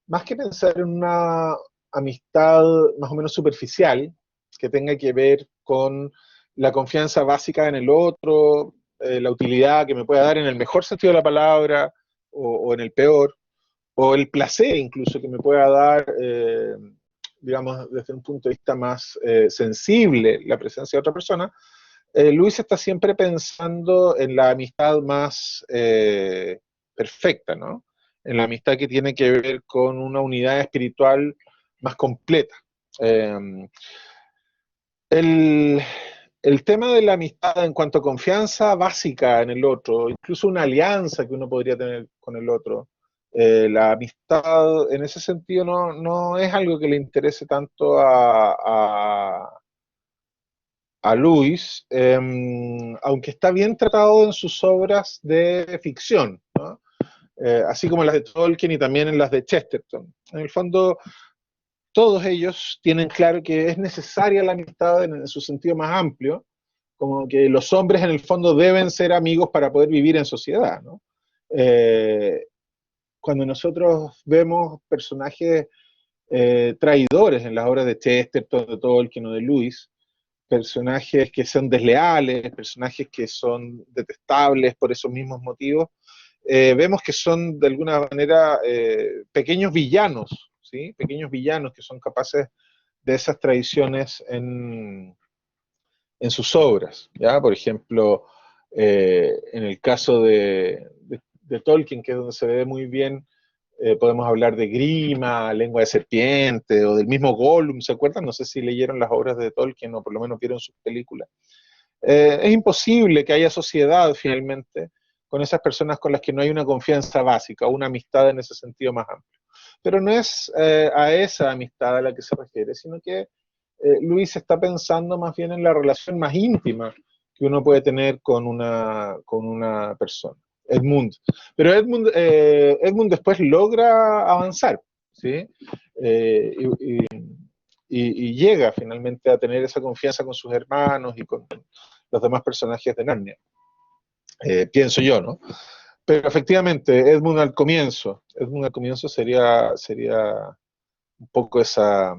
A: más que pensar en una amistad más o menos superficial, que tenga que ver con la confianza básica en el otro, la utilidad que me pueda dar en el mejor sentido de la palabra o en el peor, o el placer incluso que me pueda dar, digamos, desde un punto de vista más sensible la presencia de otra persona, Luis está siempre pensando en la amistad más perfecta, ¿no? En la amistad que tiene que ver con una unidad espiritual más completa. Eh, el, el tema de la amistad en cuanto a confianza básica en el otro, incluso una alianza que uno podría tener con el otro, la amistad en ese sentido no es algo que le interese tanto a Lewis, aunque está bien tratado en sus obras de ficción, ¿no? Así como en las de Tolkien y también en las de Chesterton. En el fondo, todos ellos tienen claro que es necesaria la amistad en su sentido más amplio, como que los hombres en el fondo deben ser amigos para poder vivir en sociedad, ¿no? Eh, Cuando nosotros vemos personajes traidores en las obras de Chesterton, de Tolkien o de Lewis, personajes que son desleales, personajes que son detestables por esos mismos motivos, vemos que son de alguna manera pequeños villanos, ¿sí? Pequeños villanos que son capaces de esas traiciones en sus obras, ¿ya? Por ejemplo, en el caso de Tolkien, que es donde se ve muy bien, podemos hablar de Grima, Lengua de Serpiente, o del mismo Gollum, ¿se acuerdan? No sé si leyeron las obras de Tolkien o por lo menos vieron sus películas. Es imposible que haya sociedad finalmente con esas personas con las que no hay una confianza básica, una amistad en ese sentido más amplio. Pero no es a esa amistad a la que se refiere, sino que Luis está pensando más bien en la relación más íntima que uno puede tener con una persona, Edmund. Pero Edmund después logra avanzar, ¿sí? Y llega finalmente a tener esa confianza con sus hermanos y con los demás personajes de Narnia, pienso yo, ¿no? Pero efectivamente, Edmund al comienzo sería un poco esa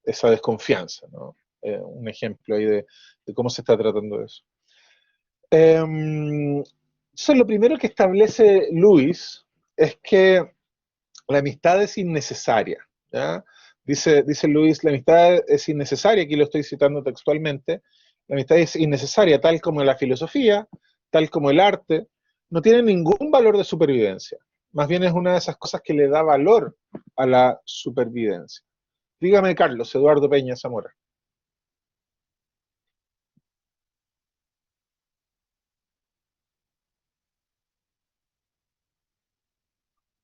A: desconfianza, ¿no? Un ejemplo ahí de cómo se está tratando eso. Entonces, lo primero que establece Lewis es que la amistad es innecesaria, ¿ya? Dice Lewis, la amistad es innecesaria, aquí lo estoy citando textualmente, la amistad es innecesaria, tal como la filosofía, tal como el arte, no tiene ningún valor de supervivencia, más bien es una de esas cosas que le da valor a la supervivencia. Dígame, Carlos Eduardo Peña Zamora.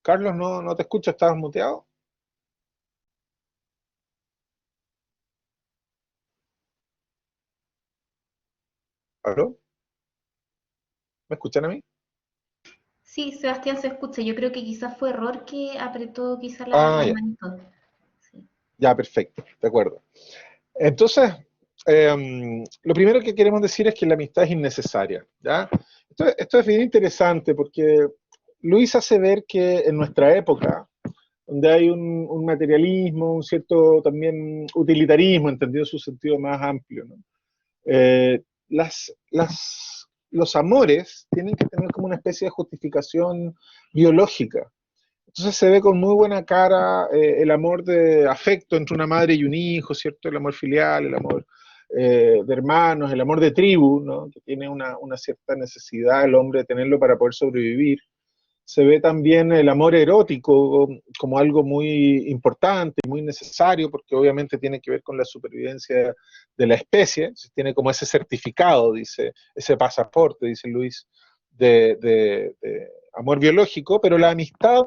A: Carlos, no te escucho, ¿estabas muteado? ¿Aló? ¿Me escuchan a mí?
C: Sí, Sebastián se escucha. Yo creo que quizás fue error que apretó quizás
A: Ah,
C: las
A: ya,
C: manitos. Sí.
A: ya, perfecto, de acuerdo. Entonces, lo primero que queremos decir es que la amistad es innecesaria, ¿ya? Esto es bien interesante porque Luis hace ver que en nuestra época, donde hay un materialismo, un cierto también utilitarismo, entendido en su sentido más amplio, ¿no? Eh, los amores tienen que tener como una especie de justificación biológica. Entonces se ve con muy buena cara el amor de afecto entre una madre y un hijo, ¿cierto? El amor filial, el amor de hermanos, el amor de tribu, ¿no? Que tiene una cierta necesidad el hombre de tenerlo para poder sobrevivir. Se ve también el amor erótico como algo muy importante, muy necesario, porque obviamente tiene que ver con la supervivencia de la especie, tiene como ese certificado, dice, ese pasaporte, dice Luis, de amor biológico, pero la amistad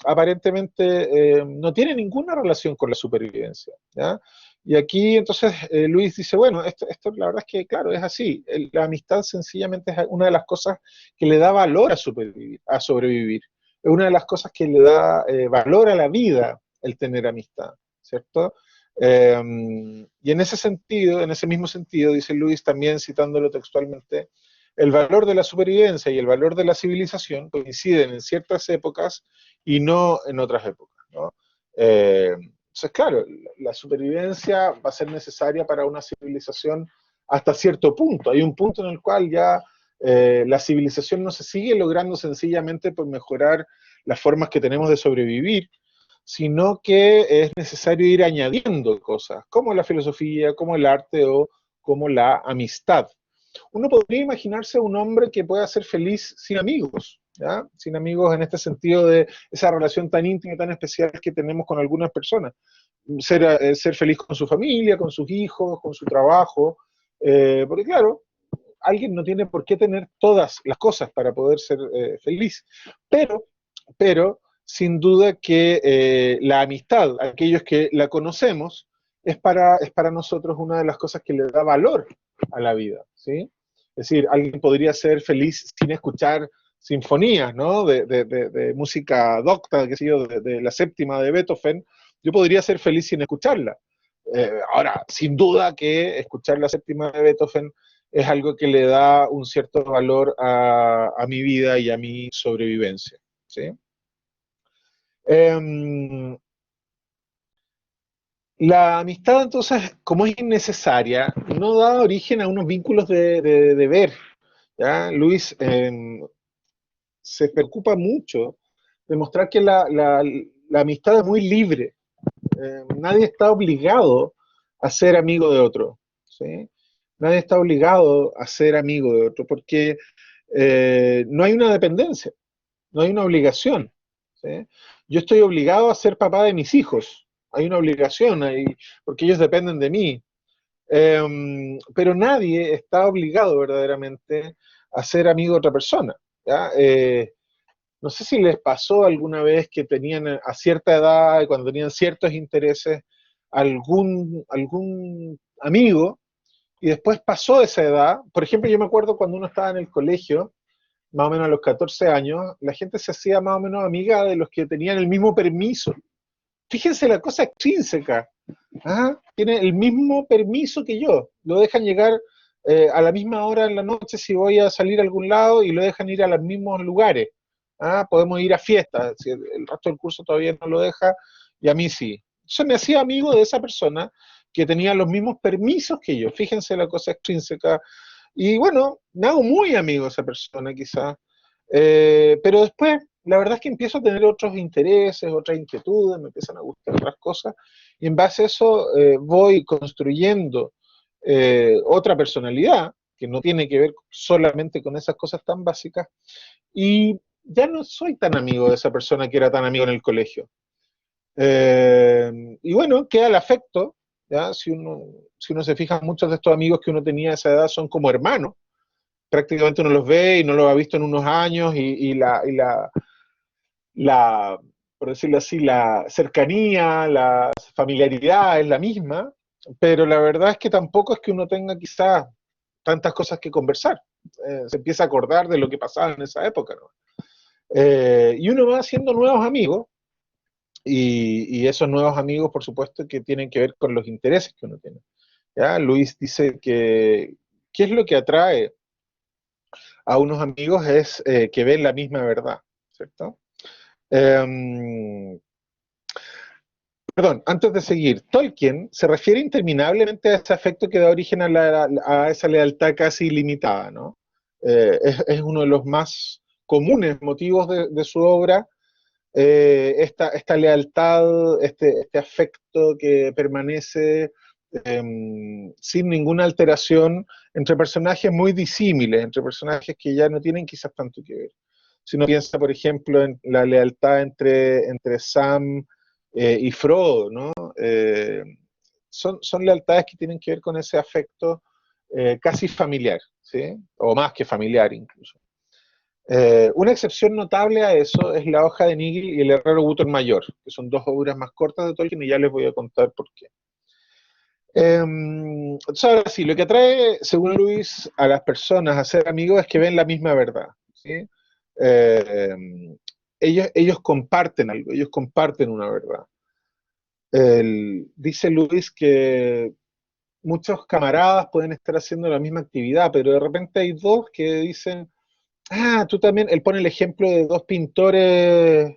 A: aparentemente no tiene ninguna relación con la supervivencia, ¿ya? Y aquí entonces Luis dice, bueno, esto la verdad es que, claro, es así. La amistad sencillamente es una de las cosas que le da valor a sobrevivir. Es una de las cosas que le da valor a la vida el tener amistad, ¿cierto? Y en ese sentido, en ese mismo sentido, dice Luis también citándolo textualmente, el valor de la supervivencia y el valor de la civilización coinciden en ciertas épocas y no en otras épocas, ¿no? Entonces, claro, la supervivencia va a ser necesaria para una civilización hasta cierto punto. Hay un punto en el cual ya la civilización no se sigue logrando sencillamente por mejorar las formas que tenemos de sobrevivir, sino que es necesario ir añadiendo cosas, como la filosofía, como el arte o como la amistad. Uno podría imaginarse un hombre que pueda ser feliz sin amigos, ¿ya? Sin amigos en este sentido de esa relación tan íntima y tan especial que tenemos con algunas personas. Ser feliz con su familia, con sus hijos, con su trabajo, porque claro, alguien no tiene por qué tener todas las cosas para poder ser feliz, pero, pero sin duda que la amistad, aquellos que la conocemos, es para nosotros una de las cosas que le da valor a la vida, ¿sí? Es decir, alguien podría ser feliz sin escuchar sinfonías, ¿no? De música docta, qué sé yo, de la séptima de Beethoven, yo podría ser feliz sin escucharla. Ahora, sin duda que escuchar la séptima de Beethoven es algo que le da un cierto valor a mi vida y a mi sobrevivencia, ¿sí? Eh, la amistad, entonces, como es innecesaria, no da origen a unos vínculos de deber, ¿ya? Luis se preocupa mucho de mostrar que la amistad es muy libre. Nadie está obligado a ser amigo de otro, ¿sí? Nadie está obligado a ser amigo de otro, porque no hay una dependencia, no hay una obligación, ¿sí? Yo estoy obligado a ser papá de mis hijos, hay una obligación, porque ellos dependen de mí, pero nadie está obligado verdaderamente a ser amigo de otra persona, ¿ya? No sé si les pasó alguna vez que tenían a cierta edad, cuando tenían ciertos intereses, algún amigo y después pasó esa edad. Por ejemplo, yo me acuerdo cuando uno estaba en el colegio, más o menos a los 14 años, la gente se hacía más o menos amiga de los que tenían el mismo permiso. Fíjense la cosa extrínseca. ¿Ah? Tiene el mismo permiso que yo. Lo dejan llegar a la misma hora en la noche si voy a salir a algún lado y lo dejan ir a los mismos lugares. ¿Ah? Podemos ir a fiestas. Si el resto del curso todavía no lo deja y a mí sí. Entonces me hacía amigo de esa persona que tenía los mismos permisos que yo. Fíjense la cosa extrínseca. Y bueno, me hago muy amigo de esa persona quizás. Pero después, la verdad es que empiezo a tener otros intereses, otras inquietudes, me empiezan a gustar otras cosas, y en base a eso voy construyendo otra personalidad, que no tiene que ver solamente con esas cosas tan básicas, y ya no soy tan amigo de esa persona que era tan amigo en el colegio. Y bueno, queda el afecto, ¿ya? Si uno se fija, muchos de estos amigos que uno tenía a esa edad son como hermanos, prácticamente uno los ve y no los ha visto en unos años y por decirlo así, la cercanía, la familiaridad es la misma, pero la verdad es que tampoco es que uno tenga quizás tantas cosas que conversar. Se empieza a acordar de lo que pasaba en esa época, ¿no? Y uno va haciendo nuevos amigos y esos nuevos amigos, por supuesto, que tienen que ver con los intereses que uno tiene. ¿Ya? Luis dice que ¿qué es lo que atrae a unos amigos? Es que ven la misma verdad, ¿cierto? Perdón, antes de seguir, Tolkien se refiere interminablemente a ese afecto que da origen a esa lealtad casi ilimitada, ¿no? Es uno de los más comunes motivos de su obra, esta lealtad, este afecto que permanece sin ninguna alteración entre personajes muy disímiles, entre personajes que ya no tienen quizás tanto que ver. Si uno piensa, por ejemplo, en la lealtad entre Sam y Frodo, ¿no? Son lealtades que tienen que ver con ese afecto casi familiar, ¿sí? O más que familiar incluso. Una excepción notable a eso es La hoja de Nigel y El herrero Guter Mayor, que son dos obras más cortas de Tolkien y ya les voy a contar por qué. Entonces, ahora sí, lo que atrae, según Luis, a las personas a ser amigos es que ven la misma verdad, ¿sí? Eh, ellos comparten algo, ellos comparten una verdad. Dice Luis que muchos camaradas pueden estar haciendo la misma actividad, pero de repente hay dos que dicen, ah, tú también, él pone el ejemplo de dos pintores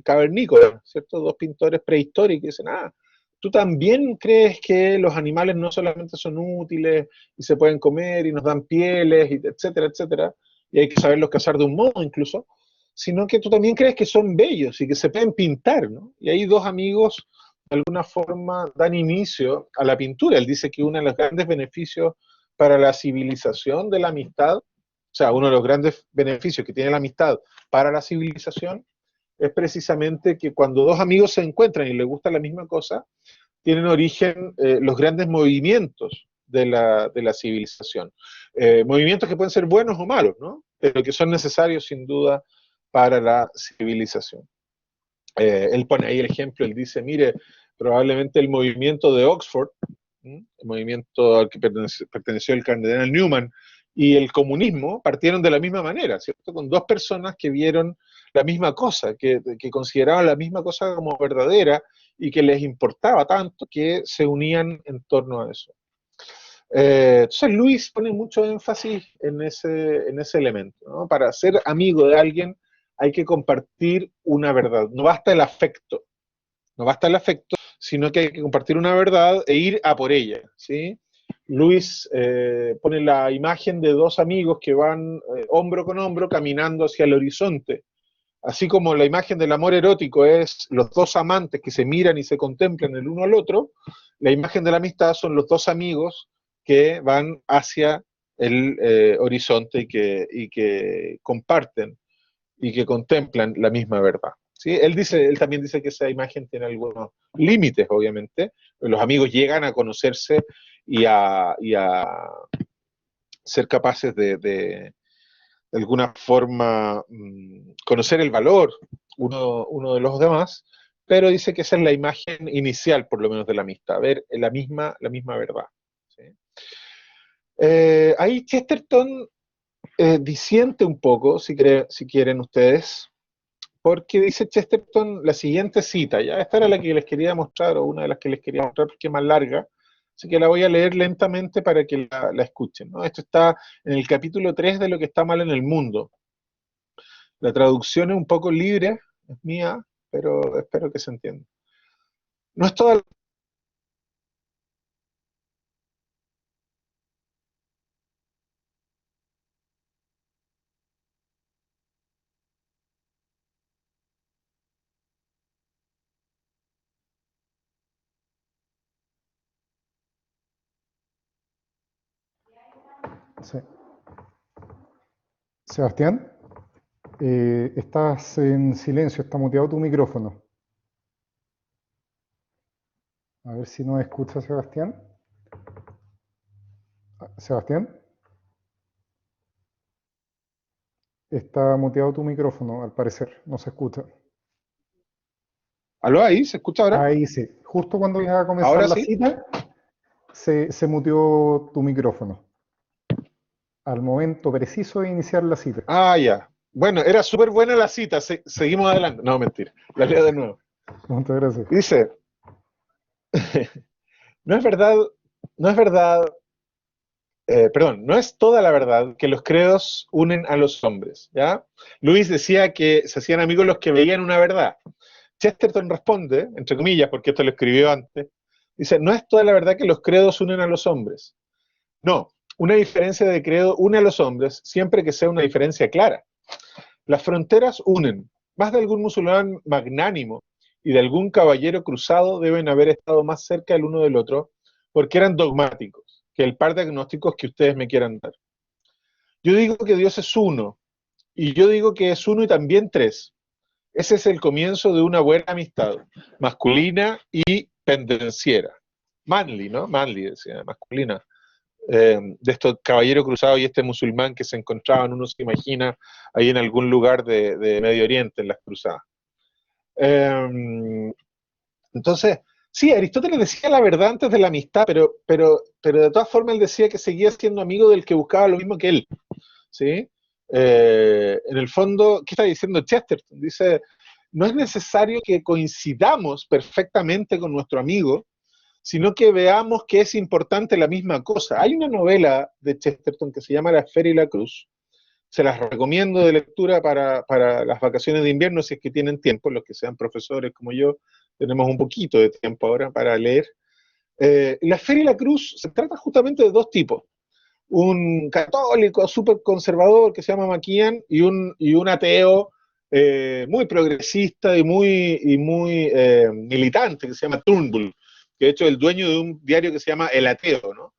A: cavernícolas, ¿cierto? Dos pintores prehistóricos, y dicen, ah, tú también crees que los animales no solamente son útiles y se pueden comer y nos dan pieles, y etcétera, etcétera, y hay que saberlos cazar de un modo incluso, sino que tú también crees que son bellos y que se pueden pintar, ¿no? Y ahí dos amigos de alguna forma dan inicio a la pintura. Él dice que uno de los grandes beneficios para la civilización de la amistad, o sea, uno de los grandes beneficios que tiene la amistad para la civilización, es precisamente que cuando dos amigos se encuentran y les gusta la misma cosa, tienen origen los grandes movimientos de la civilización. Movimientos que pueden ser buenos o malos, ¿no? Pero que son necesarios sin duda para la civilización. Él pone ahí el ejemplo, él dice, mire, probablemente el movimiento de Oxford, el movimiento al que perteneció el cardenal Newman, y el comunismo partieron de la misma manera, ¿cierto? Con dos personas que vieron la misma cosa, que consideraban la misma cosa como verdadera y que les importaba tanto que se unían en torno a eso. Entonces Luis pone mucho énfasis en ese elemento, ¿no? Para ser amigo de alguien hay que compartir una verdad, no basta el afecto, no basta el afecto, sino que hay que compartir una verdad e ir a por ella, ¿sí? Luis pone la imagen de dos amigos que van hombro con hombro caminando hacia el horizonte. Así como la imagen del amor erótico es los dos amantes que se miran y se contemplan el uno al otro, la imagen de la amistad son los dos amigos que van hacia el horizonte y que comparten y que contemplan la misma verdad. ¿Sí? Él también dice que esa imagen tiene algunos límites, obviamente. Los amigos llegan a conocerse y a ser capaces de alguna forma conocer el valor uno de los demás, pero dice que esa es la imagen inicial, por lo menos, de la amistad, ver la misma verdad. ¿Sí? Ahí Chesterton disiente un poco, si quieren ustedes, porque dice Chesterton la siguiente cita, ya esta era la que les quería mostrar, o una de las que les quería mostrar, porque es más larga, así que la voy a leer lentamente para que la escuchen, ¿no? Esto está en el capítulo 3 de Lo que está mal en el mundo. La traducción es un poco libre, es mía, pero espero que se entienda. No es toda...
B: Sí. Sebastián, estás en silencio, está muteado tu micrófono. A ver si nos escucha Sebastián. Sebastián, está muteado tu micrófono, al parecer, no se escucha.
A: ¿Aló ahí? ¿Se escucha ahora?
B: Ahí sí, justo cuando ibas a comenzar
A: ¿Ahora
B: la
A: sí?
B: cita, se muteó tu micrófono. Al momento preciso de iniciar la cita.
A: Ah, ya. Bueno, era súper buena la cita, seguimos adelante. No, mentira, la leo de nuevo.
B: Muchas gracias.
A: Y dice, no es verdad, no es verdad, perdón, no es toda la verdad que los credos unen a los hombres, ¿ya? Luis decía que se hacían amigos los que veían una verdad. Chesterton responde, entre comillas, porque esto lo escribió antes, dice, no es toda la verdad que los credos unen a los hombres. No, una diferencia de credo une a los hombres siempre que sea una diferencia clara. Las fronteras unen. Más de algún musulmán magnánimo y de algún caballero cruzado deben haber estado más cerca el uno del otro porque eran dogmáticos que el par de agnósticos que ustedes me quieran dar. Yo digo que Dios es uno, y yo digo que es uno y también tres. Ese es el comienzo de una buena amistad, masculina y pendenciera. Manly, ¿no? Manly, decía, masculina. De estos caballeros cruzados y este musulmán que se encontraban, uno se imagina, ahí en algún lugar de Medio Oriente, en las cruzadas. Entonces, Sí, Aristóteles decía la verdad antes de la amistad, pero de todas formas él decía que seguía siendo amigo del que buscaba lo mismo que él, ¿sí? En el fondo, ¿qué está diciendo Chesterton? Dice, no es necesario que coincidamos perfectamente con nuestro amigo, sino que veamos que es importante la misma cosa. Hay una novela de Chesterton que se llama La Esfera y la Cruz. Se las recomiendo de lectura para las vacaciones de invierno, si es que tienen tiempo, los que sean profesores como yo, tenemos un poquito de tiempo ahora para leer. La Esfera y la Cruz se trata justamente de dos tipos. Un católico súper conservador que se llama McKean y un ateo muy progresista y muy militante que se llama Turnbull, que de hecho es el dueño de un diario que se llama El Ateo, ¿no?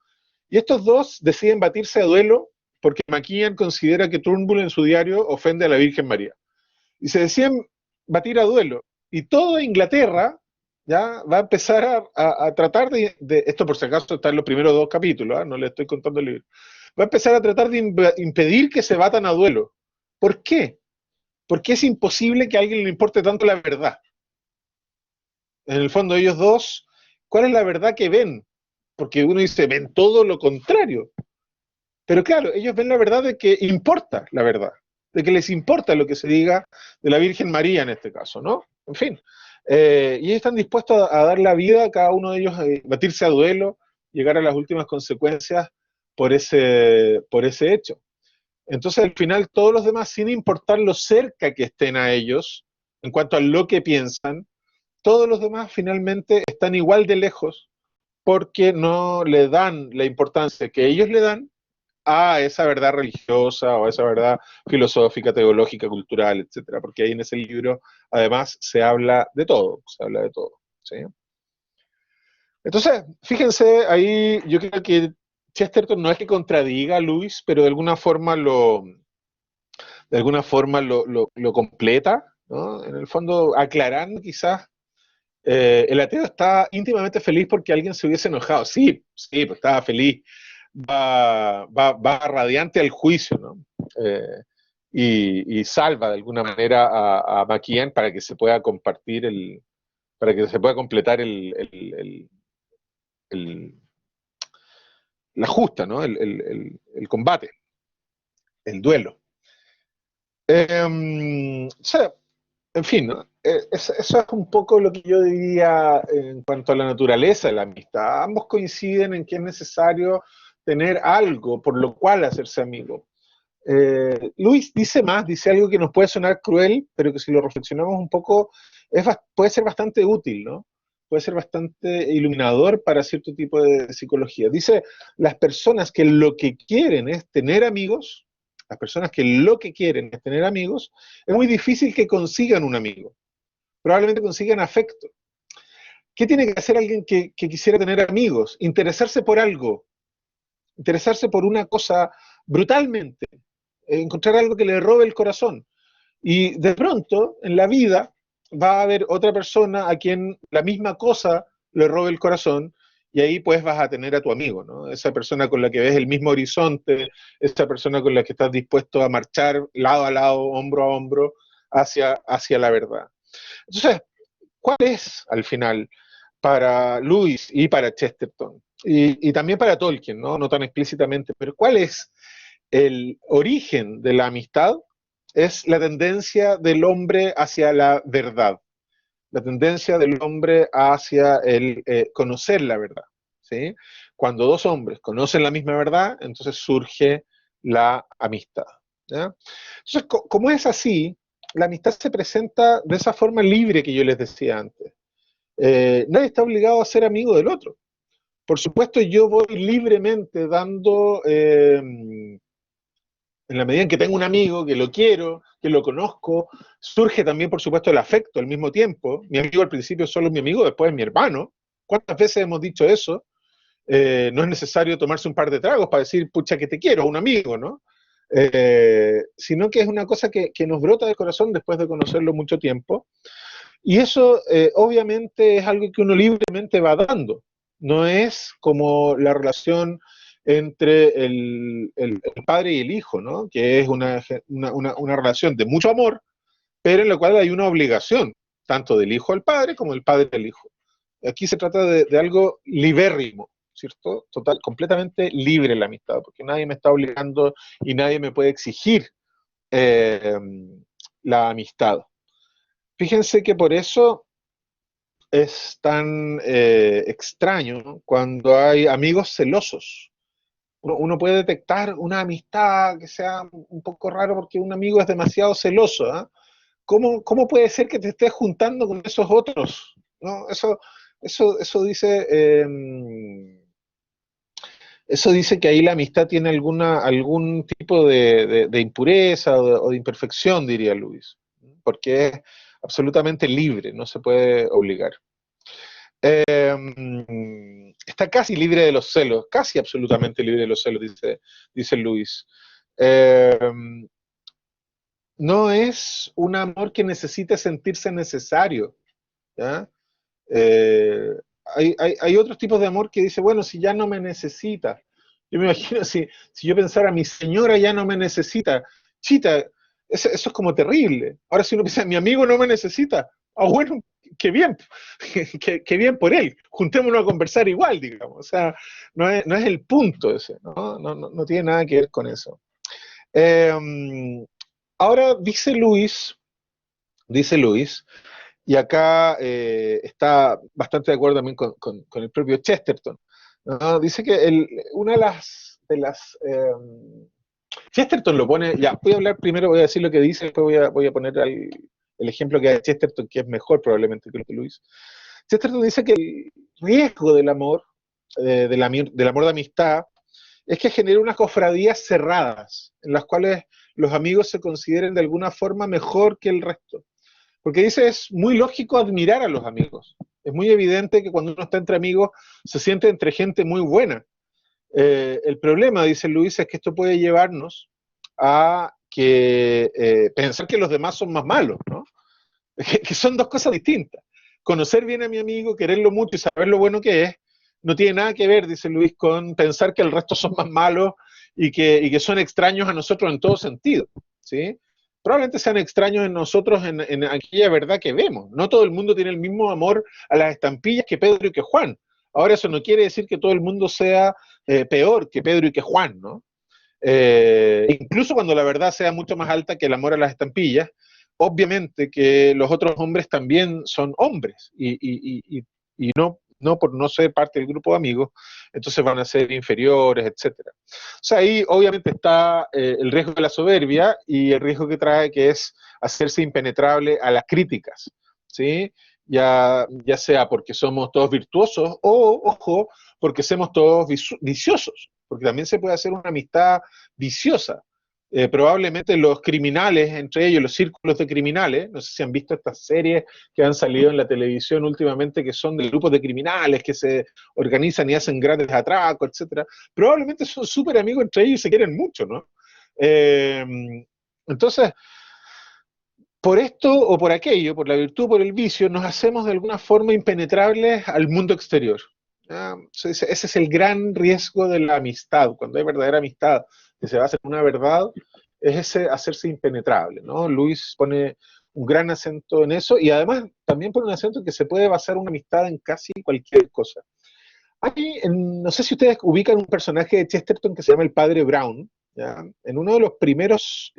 A: Y estos dos deciden batirse a duelo porque McKean considera que Turnbull en su diario ofende a la Virgen María. Y se deciden batir a duelo. Y toda Inglaterra ya va a empezar a tratar esto por si acaso está en los primeros dos capítulos, ¿eh? No le estoy contando el libro, va a empezar a tratar de impedir que se batan a duelo. ¿Por qué? Porque es imposible que a alguien le importe tanto la verdad. En el fondo ellos dos, ¿cuál es la verdad que ven? Porque uno dice, ven todo lo contrario. Pero claro, ellos ven la verdad de que importa la verdad, de que les importa lo que se diga de la Virgen María en este caso, ¿no? En fin. Y ellos están dispuestos a dar la vida, cada uno de ellos, batirse a duelo, llegar a las últimas consecuencias por ese hecho. Entonces, al final, todos los demás, sin importar lo cerca que estén a ellos, en cuanto a lo que piensan, todos los demás finalmente están igual de lejos porque no le dan la importancia que ellos le dan a esa verdad religiosa o a esa verdad filosófica, teológica, cultural, etcétera, porque ahí en ese libro además se habla de todo, ¿sí? Entonces, fíjense, ahí yo creo que Chesterton no es que contradiga a Lewis, pero de alguna forma lo completa, ¿no? En el fondo, aclarando quizás, el ateo está íntimamente feliz porque alguien se hubiese enojado. Sí, sí, pues estaba feliz. Va radiante al juicio, ¿no? Y salva de alguna manera a McKean para que se pueda compartir para que se pueda completar el la justa, ¿no? El combate, el duelo. O sea, en fin, ¿no? Eso es un poco lo que yo diría en cuanto a la naturaleza de la amistad. Ambos coinciden en que es necesario tener algo por lo cual hacerse amigo. Luis dice más, dice algo que nos puede sonar cruel, pero que si lo reflexionamos un poco puede ser bastante útil, ¿no? Puede ser bastante iluminador para cierto tipo de psicología. Dice, las personas que lo que quieren es tener amigos, las personas que lo que quieren es tener amigos, es muy difícil que consigan un amigo. Probablemente consigan afecto. ¿Qué tiene que hacer alguien que quisiera tener amigos? Interesarse por algo, interesarse por una cosa brutalmente, encontrar algo que le robe el corazón. Y de pronto, en la vida, va a haber otra persona a quien la misma cosa le robe el corazón, y ahí pues vas a tener a tu amigo, ¿no? Esa persona con la que ves el mismo horizonte, esa persona con la que estás dispuesto a marchar lado a lado, hombro a hombro, hacia la verdad. Entonces, ¿cuál es, al final, para Lewis y para Chesterton, y también para Tolkien, ¿no? No tan explícitamente, pero cuál es el origen de la amistad? Es la tendencia del hombre hacia la verdad, la tendencia del hombre hacia el conocer la verdad, ¿sí? Cuando dos hombres conocen la misma verdad, entonces surge la amistad, ¿ya? Entonces, como es así, la amistad se presenta de esa forma libre que yo les decía antes. Nadie está obligado a ser amigo del otro. Por supuesto, yo voy libremente dando en la medida en que tengo un amigo, que lo quiero, que lo conozco, surge también, por supuesto, el afecto al mismo tiempo. Mi amigo al principio es solo mi amigo, después es mi hermano. ¿Cuántas veces hemos dicho eso? No es necesario tomarse un par de tragos para decir, pucha, que te quiero, un amigo, ¿no? Sino que es una cosa que nos brota del corazón después de conocerlo mucho tiempo. Y eso, obviamente, es algo que uno libremente va dando. No es como la relación entre el padre y el hijo, ¿no? Que es una relación de mucho amor, pero en la cual hay una obligación, tanto del hijo al padre como del padre al hijo. Aquí se trata de algo libérrimo, ¿cierto? Total, completamente libre la amistad, porque nadie me está obligando y nadie me puede exigir eh, la amistad. Fíjense que por eso es tan extraño, ¿no?, cuando hay amigos celosos. Uno puede detectar una amistad que sea un poco raro porque un amigo es demasiado celoso, ¿eh? ¿Cómo puede ser que te estés juntando con esos otros? ¿No? Eso dice, eso dice que ahí la amistad tiene algún tipo de impureza o de imperfección, diría Luis, porque es absolutamente libre, no se puede obligar. Está casi libre de los celos, casi absolutamente libre de los celos, dice Luis. Eh, no es un amor que necesite sentirse necesario, ¿ya? Eh, hay otros tipos de amor que dice, bueno, si ya no me necesita. Yo me imagino si yo pensara, mi señora ya no me necesita, chita, eso es como terrible. Ahora si uno piensa, mi amigo no me necesita, ah, bueno, qué bien, qué bien por él, juntémonos a conversar igual, digamos. O sea, no es el punto ese, no tiene nada que ver con eso. Eh, ahora dice Luis, y acá está bastante de acuerdo también con el propio Chesterton, ¿no? Dice que una de las Chesterton lo pone, ya, voy a hablar primero, voy a decir lo que dice, después voy a poner el ejemplo que da Chesterton, que es mejor probablemente que lo que Luis. Chesterton dice que el riesgo del amor, del amor de amistad, es que genera unas cofradías cerradas, en las cuales los amigos se consideren de alguna forma mejor que el resto. Porque dice, es muy lógico admirar a los amigos. Es muy evidente que cuando uno está entre amigos se siente entre gente muy buena. El problema, dice Luis, es que esto puede llevarnos a pensar que los demás son más malos, ¿no? Que son dos cosas distintas. Conocer bien a mi amigo, quererlo mucho y saber lo bueno que es, no tiene nada que ver, dice Luis, con pensar que el resto son más malos y que son extraños a nosotros en todo sentido, ¿sí? Probablemente sean extraños en nosotros en aquella verdad que vemos. No todo el mundo tiene el mismo amor a las estampillas que Pedro y que Juan. Ahora eso no quiere decir que todo el mundo sea peor que Pedro y que Juan, ¿no? Incluso cuando la verdad sea mucho más alta que el amor a las estampillas, obviamente que los otros hombres también son hombres y no por no ser parte del grupo de amigos, entonces van a ser inferiores, etcétera. O sea, ahí obviamente está el riesgo de la soberbia y el riesgo que trae, que es hacerse impenetrable a las críticas, ¿sí? Ya sea porque somos todos virtuosos o, ojo, porque somos todos viciosos, porque también se puede hacer una amistad viciosa. Probablemente los criminales, entre ellos los círculos de criminales, no sé si han visto estas series que han salido en la televisión últimamente, que son de grupos de criminales que se organizan y hacen grandes atracos, etcétera. Probablemente son súper amigos entre ellos y se quieren mucho, ¿no? Entonces, por esto o por aquello, por la virtud o por el vicio, nos hacemos de alguna forma impenetrables al mundo exterior. Ese es el gran riesgo de la amistad, cuando hay verdadera amistad, que se basa en una verdad, es ese hacerse impenetrable, ¿no? Luis pone un gran acento en eso y además también pone un acento en que se puede basar una amistad en casi cualquier cosa. No sé si ustedes ubican un personaje de Chesterton que se llama el Padre Brown, ¿ya? En uno de los primeros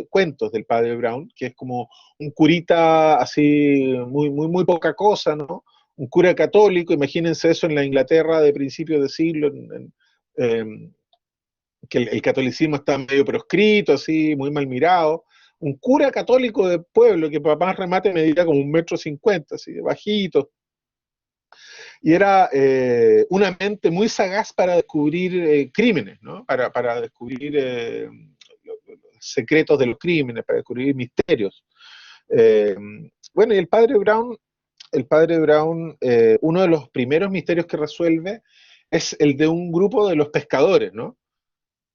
A: cuentos del Padre Brown, que es como un curita así, muy, muy, muy poca cosa, ¿no? Un cura católico, imagínense eso en la Inglaterra de principios de siglo, que el catolicismo está medio proscrito, así, muy mal mirado. Un cura católico de pueblo que para más remate medía como 1,50 m, así, bajito, y era una mente muy sagaz para descubrir crímenes, ¿no? Para descubrir los secretos de los crímenes, para descubrir misterios. Bueno, y el padre Brown, uno de los primeros misterios que resuelve es el de un grupo de los pescadores, ¿no?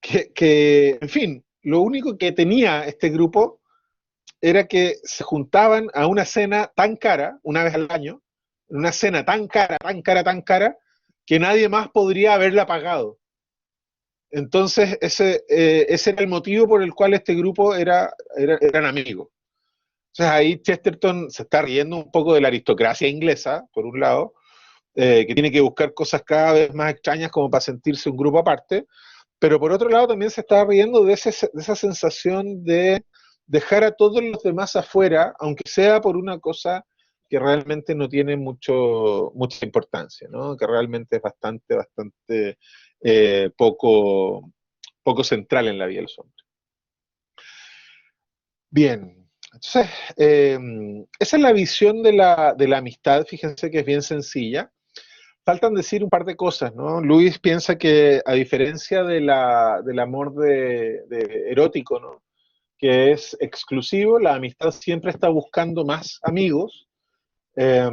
A: En fin, lo único que tenía este grupo era que se juntaban a una cena tan cara, una vez al año, una cena tan cara, tan cara, tan cara, que nadie más podría haberla pagado. Entonces, ese era el motivo por el cual este grupo eran amigos. Entonces ahí Chesterton se está riendo un poco de la aristocracia inglesa, por un lado, que tiene que buscar cosas cada vez más extrañas como para sentirse un grupo aparte, pero por otro lado también se está riendo de esa sensación de dejar a todos los demás afuera, aunque sea por una cosa que realmente no tiene mucha importancia, ¿no? Que realmente es bastante poco central en la vida de los hombres. Bien, entonces, esa es la visión de la amistad, fíjense que es bien sencilla. Faltan decir un par de cosas, ¿no? Luis piensa que, a diferencia del amor erótico, ¿no? Que es exclusivo, la amistad siempre está buscando más amigos, eh,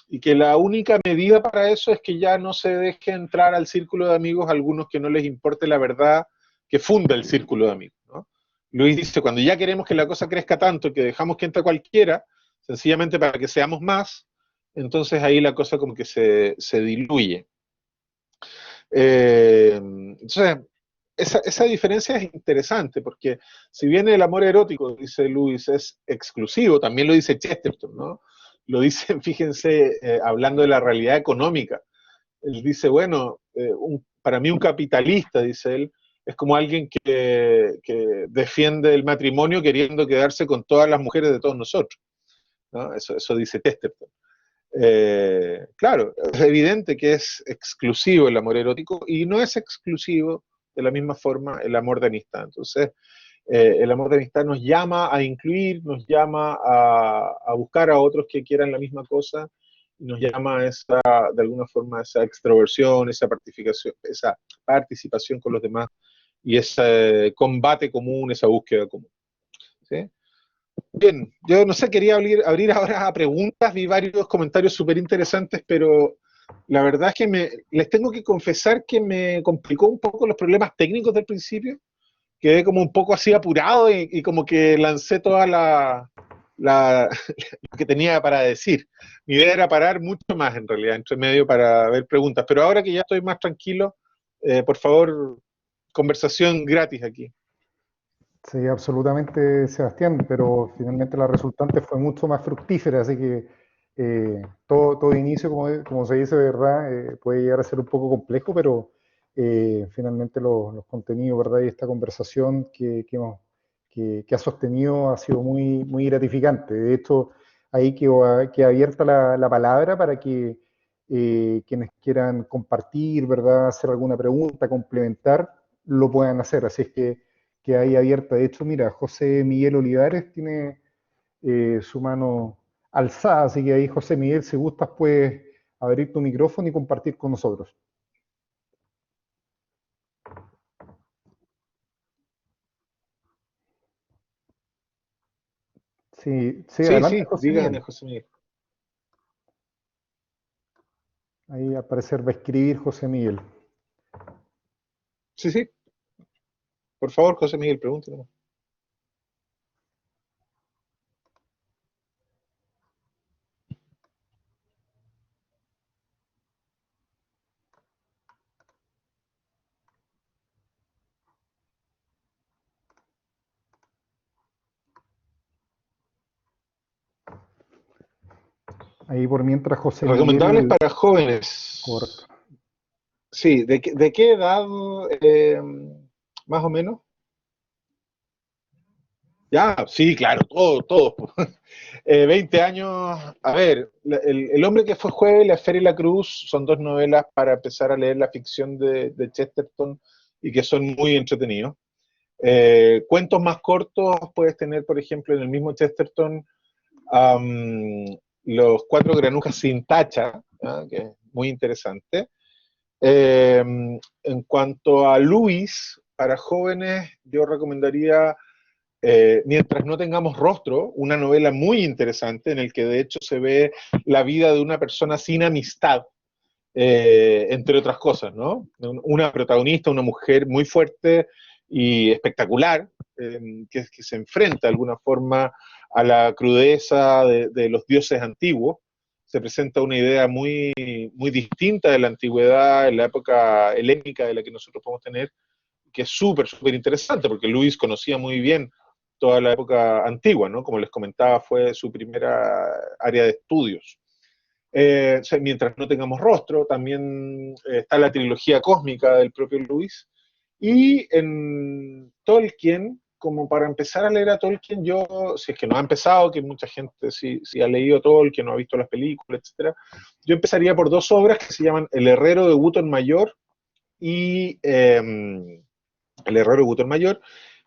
A: y que la única medida para eso es que ya no se deje entrar al círculo de amigos a algunos que no les importe la verdad que funda el círculo de amigos, ¿no? Luis dice, cuando ya queremos que la cosa crezca tanto que dejamos que entre cualquiera, sencillamente para que seamos más, entonces ahí la cosa como que se diluye. Entonces, esa diferencia es interesante, porque si bien el amor erótico, dice Luis, es exclusivo, también lo dice Chesterton, ¿no? Lo dice, fíjense, hablando de la realidad económica. Él dice, bueno, para mí un capitalista, dice él, es como alguien que defiende el matrimonio queriendo quedarse con todas las mujeres de todos nosotros, ¿no? Eso dice Chesterton. Claro, es evidente que es exclusivo el amor erótico y no es exclusivo de la misma forma el amor de amistad. Entonces, el amor de amistad nos llama a incluir, nos llama a buscar a otros que quieran la misma cosa, nos llama a de alguna forma, esa extroversión, esa participación con los demás y ese combate común, esa búsqueda común. ¿Sí? Bien, yo no sé, quería abrir ahora a preguntas, vi varios comentarios súper interesantes, pero la verdad es que les tengo que confesar que me complicó un poco los problemas técnicos del principio, quedé como un poco así apurado y como que lancé toda lo que tenía para decir. Mi idea era parar mucho más en realidad, entre medio para ver preguntas, pero ahora que ya estoy más tranquilo, por favor, conversación gratis aquí.
B: Sí, absolutamente, Sebastián, pero finalmente la resultante fue mucho más fructífera, así que todo inicio, como se dice, de verdad, puede llegar a ser un poco complejo, pero finalmente los contenidos, ¿verdad? Y esta conversación que ha sostenido ha sido muy gratificante. De hecho, ahí queda abierta la palabra para que quienes quieran compartir, ¿verdad? Hacer alguna pregunta, complementar, lo puedan hacer. Así es que hay abierta. De hecho, mira, José Miguel Olivares tiene su mano alzada, así que ahí, José Miguel, si gustas, puedes abrir tu micrófono y compartir con nosotros. Sí, adelante, José
A: dígame,
B: Miguel.
A: José Miguel.
B: Ahí al parecer va a escribir José Miguel.
A: Sí. Por favor, José Miguel, pregúnteme.
B: Ahí por mientras José
A: Recomendables
B: Miguel.
A: para jóvenes.
B: Correcto.
A: Sí, ¿de qué edad más o menos? Ya, sí, claro, todo. 20 años, a ver, el hombre que fue jueves, La Esfera y la Cruz, son dos novelas para empezar a leer la ficción de Chesterton y que son muy entretenidos. Cuentos más cortos puedes tener, por ejemplo, en el mismo Chesterton, Los Cuatro Granujas sin tacha, ¿ah? Que es muy interesante. En cuanto a Luis, para jóvenes, yo recomendaría Mientras no tengamos rostro, una novela muy interesante en el que de hecho se ve la vida de una persona sin amistad, entre otras cosas, ¿no? Una protagonista, una mujer muy fuerte y espectacular, que se enfrenta de alguna forma a la crudeza de los dioses antiguos. Se presenta una idea muy distinta de la antigüedad, en la época helénica de la que nosotros podemos tener, que es súper interesante, porque Luis conocía muy bien toda la época antigua, ¿no? Como les comentaba, fue su primera área de estudios. O sea, mientras no tengamos rostro, también está la trilogía cósmica del propio Lewis. Y en Tolkien, como para empezar a leer a Tolkien, yo, si es que no ha empezado, que mucha gente sí ha leído Tolkien, no ha visto las películas, etcétera, yo empezaría por dos obras que se llaman El Herrero de Wootton Mayor y El Herrero de Wootton Mayor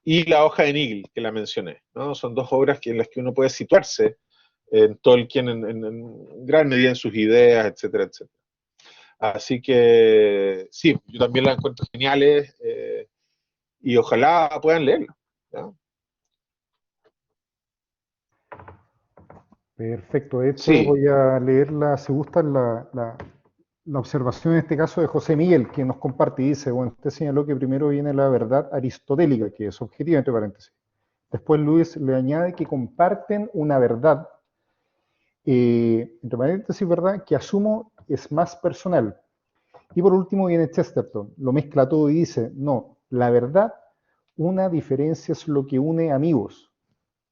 A: y La Hoja de Nigel, que la mencioné, ¿no? Son dos obras en las que uno puede situarse en Tolkien en gran medida en sus ideas, etcétera, etcétera. Así que sí, yo también las encuentro geniales y ojalá puedan leerlas, ¿no?
B: Perfecto, de hecho
A: Sí,
B: voy a leer si gustan, la observación en este caso de José Miguel, que nos comparte y dice, bueno, usted señaló que primero viene la verdad aristotélica, que es objetiva, entre paréntesis. Después Luis le añade que comparten una verdad, entre paréntesis, ¿verdad?, que asumo es más personal. Y por último viene Chesterton, lo mezcla todo y dice, no, la verdad, una diferencia es lo que une amigos.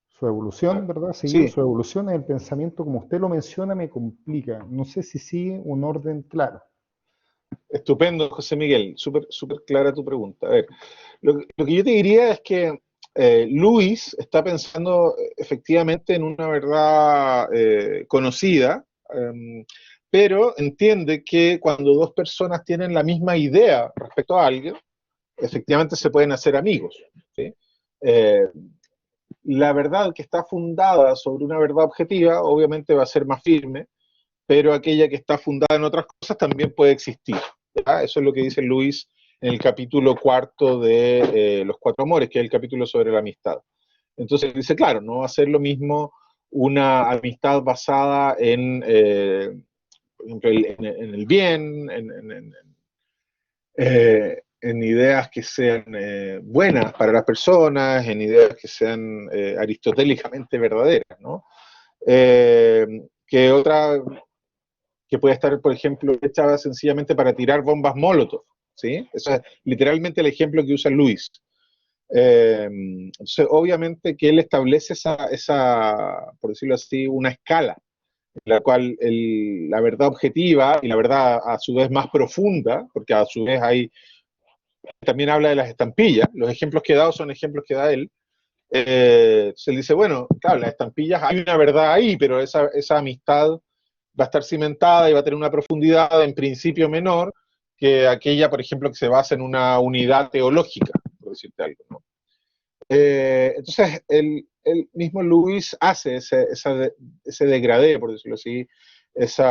B: Su evolución, ¿verdad? Seguido
A: sí,
B: su evolución en el pensamiento, como usted lo menciona, me complica. No sé si sigue un orden claro.
A: estupendo, José Miguel, súper clara tu pregunta. A ver, lo que yo te diría es que Luis está pensando efectivamente en una verdad conocida, pero entiende que cuando dos personas tienen la misma idea respecto a alguien, efectivamente se pueden hacer amigos, ¿sí? Eh, la verdad que está fundada sobre una verdad objetiva, obviamente va a ser más firme, pero aquella que está fundada en otras cosas también puede existir. ¿Ya? Eso es lo que dice Luis en el capítulo cuarto de Los Cuatro Amores, que es el capítulo sobre la amistad. Entonces dice, claro, no va a ser lo mismo una amistad basada por ejemplo, en el bien, en ideas que sean buenas para las personas, en ideas que sean aristotélicamente verdaderas, ¿no? Eh, que otra que puede estar, por ejemplo, hecha sencillamente para tirar bombas Molotov, ¿sí? Eso es literalmente el ejemplo que usa Luis. Entonces, obviamente que él establece por decirlo así, una escala en la cual la verdad objetiva y la verdad a su vez más profunda, porque a su vez hay también habla de las estampillas, los ejemplos que he dado son ejemplos que da él, se le dice, bueno, claro, las estampillas hay una verdad ahí, pero esa amistad va a estar cimentada y va a tener una profundidad en principio menor que aquella, por ejemplo, que se basa en una unidad teológica, por decirte algo, ¿no? Entonces, el mismo Luis hace ese degradé, por decirlo así, ese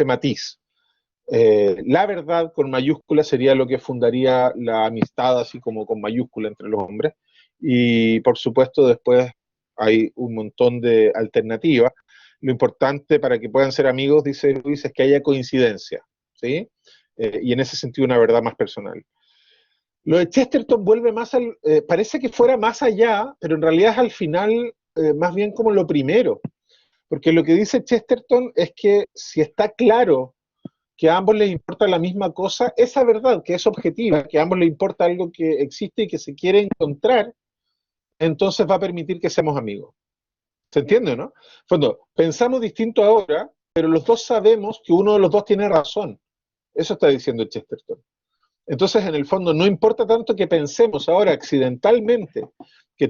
A: matiz. La verdad con mayúscula sería lo que fundaría la amistad, así como con mayúscula entre los hombres. Y por supuesto, después hay un montón de alternativas. Lo importante para que puedan ser amigos, dice Luis, es que haya coincidencia, ¿sí? Y en ese sentido, una verdad más personal. Lo de Chesterton vuelve parece que fuera más allá, pero en realidad es al final más bien como lo primero. Porque lo que dice Chesterton es que si está claro que a ambos les importa la misma cosa, esa verdad que es objetiva, que a ambos les importa algo que existe y que se quiere encontrar, entonces va a permitir que seamos amigos. ¿Se entiende, no? Fondo, pensamos distinto ahora, pero los dos sabemos que uno de los dos tiene razón. Eso está diciendo Chesterton. Entonces, en el fondo, no importa tanto que pensemos ahora accidentalmente que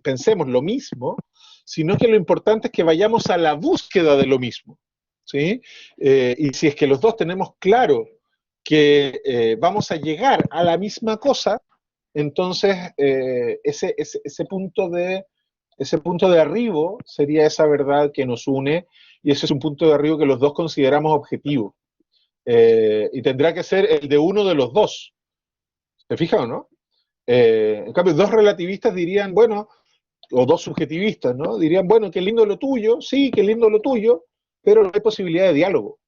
A: pensemos lo mismo, sino que lo importante es que vayamos a la búsqueda de lo mismo. ¿Sí? Y si es que los dos tenemos claro que vamos a llegar a la misma cosa, entonces ese punto de arribo sería esa verdad que nos une y ese es un punto de arribo que los dos consideramos objetivo. Y tendrá que ser el de uno de los dos. ¿Se fija o no? En cambio, dos relativistas dirían, bueno, o dos subjetivistas, ¿no? Dirían, bueno, qué lindo lo tuyo, sí, qué lindo lo tuyo, pero no hay posibilidad de diálogo.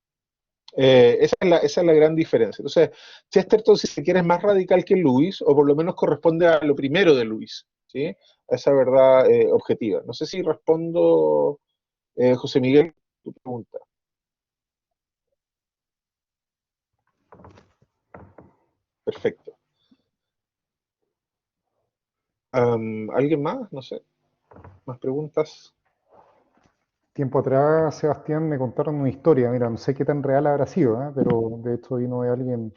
A: Esa es la gran diferencia. Entonces, Chesterton, si se quiere, es más radical que Lewis, o por lo menos corresponde a lo primero de Lewis, ¿sí? A esa verdad objetiva. No sé si respondo, José Miguel, tu pregunta. Perfecto. ¿Alguien más? No sé. ¿Más preguntas?
B: tiempo atrás, Sebastián, me contaron una historia, mira, no sé qué tan real habrá sido, pero de hecho vino de alguien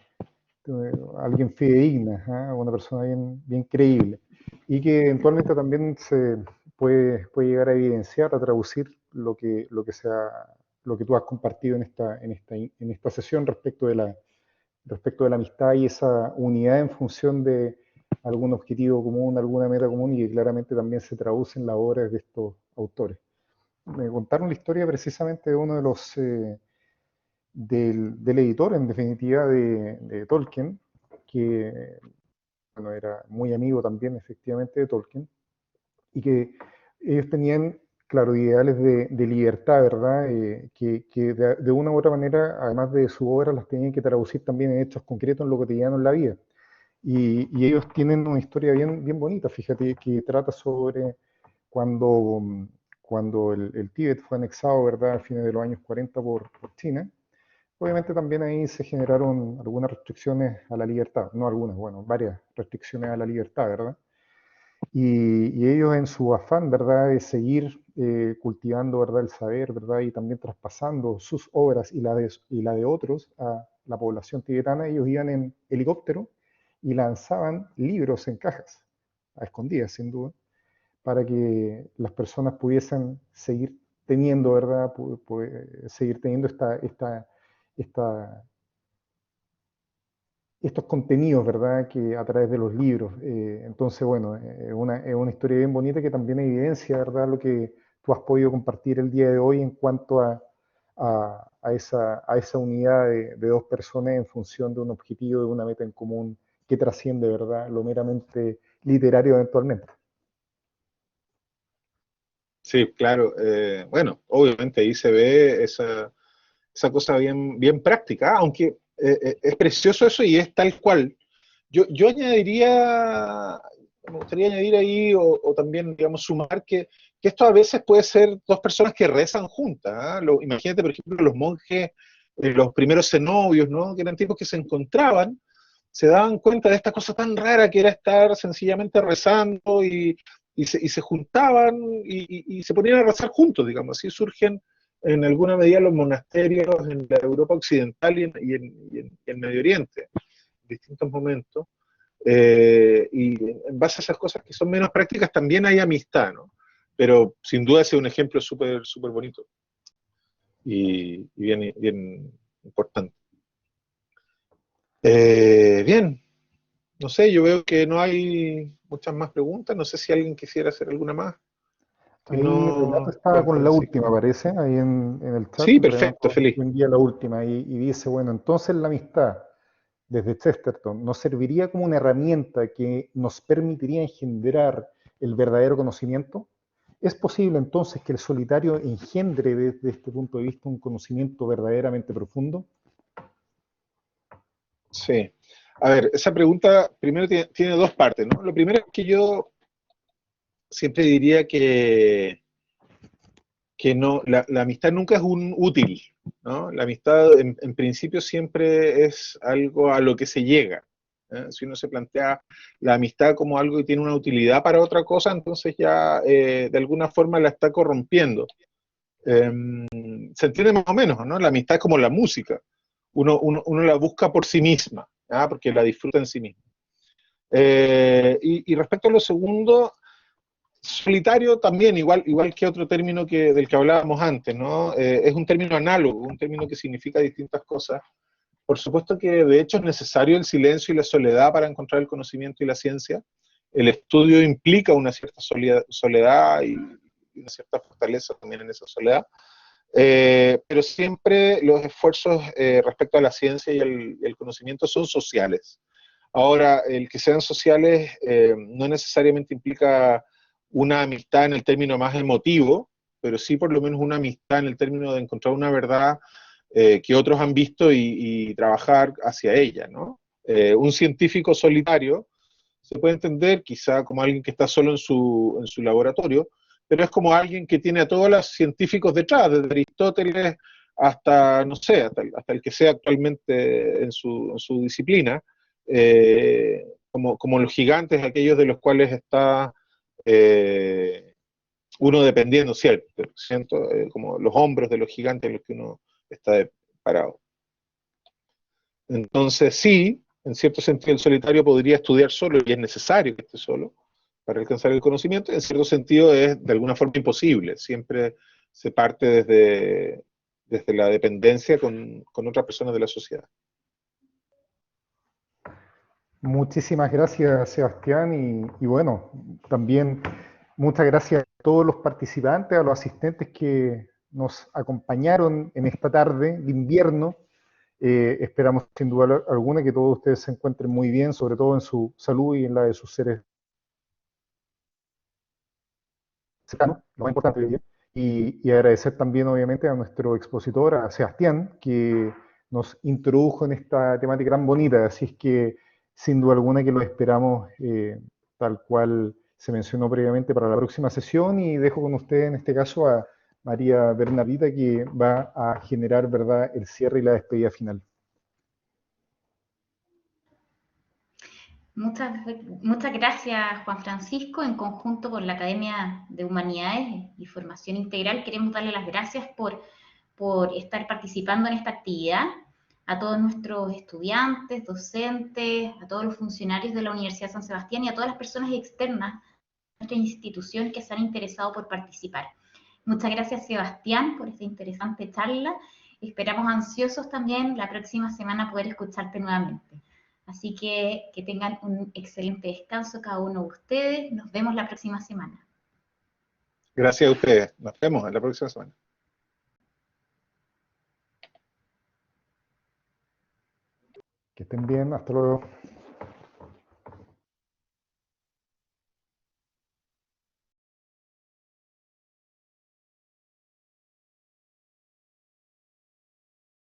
B: fidedigna, una persona bien creíble, y que eventualmente también se puede llegar a evidenciar, a traducir lo que tú has compartido en esta sesión respecto de la amistad y esa unidad en función de algún objetivo común, alguna meta común, y que claramente también se traduce en las obras de estos autores. Me contaron la historia precisamente de uno de los del editor, en definitiva, de Tolkien, que bueno, era muy amigo también, efectivamente, de Tolkien, y que ellos tenían, claro, ideales de libertad, ¿verdad? Que de una u otra manera, además de su obra, las tenían que traducir también en hechos concretos en lo cotidiano en la vida. Y ellos tienen una historia bien bonita, fíjate, que trata sobre cuando, cuando el Tíbet fue anexado, ¿verdad?, a fines de los años 40 por China. Obviamente también ahí se generaron algunas restricciones a la libertad, no algunas, bueno, varias restricciones a la libertad, ¿verdad? Y ellos en su afán, ¿verdad?, de seguir cultivando, ¿verdad?, el saber, ¿verdad?, y también traspasando sus obras y la de otros a la población tibetana, ellos iban en helicóptero y lanzaban libros en cajas, a escondidas sin duda, para que las personas pudiesen seguir teniendo, ¿verdad?, seguir teniendo esta, estos contenidos, ¿verdad?, que a través de los libros. Entonces, bueno, es una historia bien bonita que también evidencia, ¿verdad?, lo que tú has podido compartir el día de hoy en cuanto a esa unidad de dos personas en función de un objetivo, de una meta en común que trasciende, ¿verdad?, lo meramente literario eventualmente.
A: Sí, claro. Bueno, obviamente ahí se ve esa cosa bien práctica, aunque es precioso eso y es tal cual. Yo añadiría, me gustaría añadir ahí, o también, digamos, sumar que esto a veces puede ser dos personas que rezan juntas. Imagínate, por ejemplo, los monjes, los primeros cenobios, ¿no?, que eran tipos que se encontraban, se daban cuenta de esta cosa tan rara que era estar sencillamente rezando y se juntaban y se ponían a rezar juntos, digamos. Así surgen en alguna medida los monasterios en la Europa occidental y en Medio Oriente, en distintos momentos. Y en base a esas cosas que son menos prácticas también hay amistad, ¿no? Pero sin duda ese es un ejemplo súper bonito y bien importante. Bien, no sé, yo veo que no hay muchas más preguntas, no sé si alguien quisiera hacer alguna más. Si
B: Ahí Renato
A: no,
B: estaba con la
A: vamos así.
B: última, parece, ahí en el chat.
A: Sí, perfecto,
B: Renato
A: feliz.
B: envía la última y dice, bueno, entonces la amistad desde Chesterton nos serviría como una herramienta que nos permitiría engendrar el verdadero conocimiento. ¿Es posible entonces que el solitario engendre desde este punto de vista un conocimiento verdaderamente profundo?
A: Sí. A ver, esa pregunta primero tiene dos partes, ¿no? Lo primero es que yo siempre diría que no, la amistad nunca es un útil, ¿no? La amistad en principio siempre es algo a lo que se llega. Si uno se plantea la amistad como algo que tiene una utilidad para otra cosa, entonces ya de alguna forma la está corrompiendo. Se entiende más o menos, ¿no? La amistad es como la música. Uno la busca por sí misma, porque la disfruta en sí misma. Y respecto a lo segundo, solitario también, igual que otro término del que hablábamos antes, ¿no? Es un término análogo, un término que significa distintas cosas. Por supuesto que de hecho es necesario el silencio y la soledad para encontrar el conocimiento y la ciencia. El estudio implica una cierta soledad y una cierta fortaleza también en esa soledad. Pero siempre los esfuerzos respecto a la ciencia y el conocimiento son sociales. Ahora, el que sean sociales no necesariamente implica una amistad en el término más emotivo, pero sí por lo menos una amistad en el término de encontrar una verdad que otros han visto y trabajar hacia ella, ¿no? Un científico solitario se puede entender quizá como alguien que está solo en su laboratorio, pero es como alguien que tiene a todos los científicos detrás, desde Aristóteles hasta, no sé, hasta el que sea actualmente en su disciplina, como los gigantes, aquellos de los cuales está uno dependiendo, ¿cierto? Siento como los hombros de los gigantes en los que uno está parado. Entonces sí, en cierto sentido el solitario podría estudiar solo y es necesario que esté solo para alcanzar el conocimiento, en cierto sentido es de alguna forma imposible, siempre se parte desde la dependencia con otras personas de la sociedad.
B: Muchísimas gracias, Sebastián, y bueno, también muchas gracias a todos los participantes, a los asistentes que nos acompañaron en esta tarde de invierno. Esperamos sin duda alguna que todos ustedes se encuentren muy bien, sobre todo en su salud y en la de sus seres cercanos, lo más importante hoy día. Y agradecer también, obviamente, a nuestro expositor, a Sebastián, que nos introdujo en esta temática tan bonita. Así es que, sin duda alguna, que lo esperamos tal cual se mencionó previamente para la próxima sesión. Y dejo con ustedes, en este caso, a María Bernardita, que va a generar, ¿verdad?, el cierre y la despedida final.
C: Muchas gracias, Juan Francisco. En conjunto con la Academia de Humanidades y Formación Integral, queremos darle las gracias por estar participando en esta actividad, a todos nuestros estudiantes, docentes, a todos los funcionarios de la Universidad de San Sebastián y a todas las personas externas de nuestra institución que se han interesado por participar. Muchas gracias, Sebastián, por esta interesante charla. Esperamos ansiosos también la próxima semana poder escucharte nuevamente. Así que tengan un excelente descanso cada uno de ustedes. Nos vemos la próxima semana.
A: Gracias a ustedes. Nos vemos en la próxima semana.
B: Que estén bien. Hasta luego.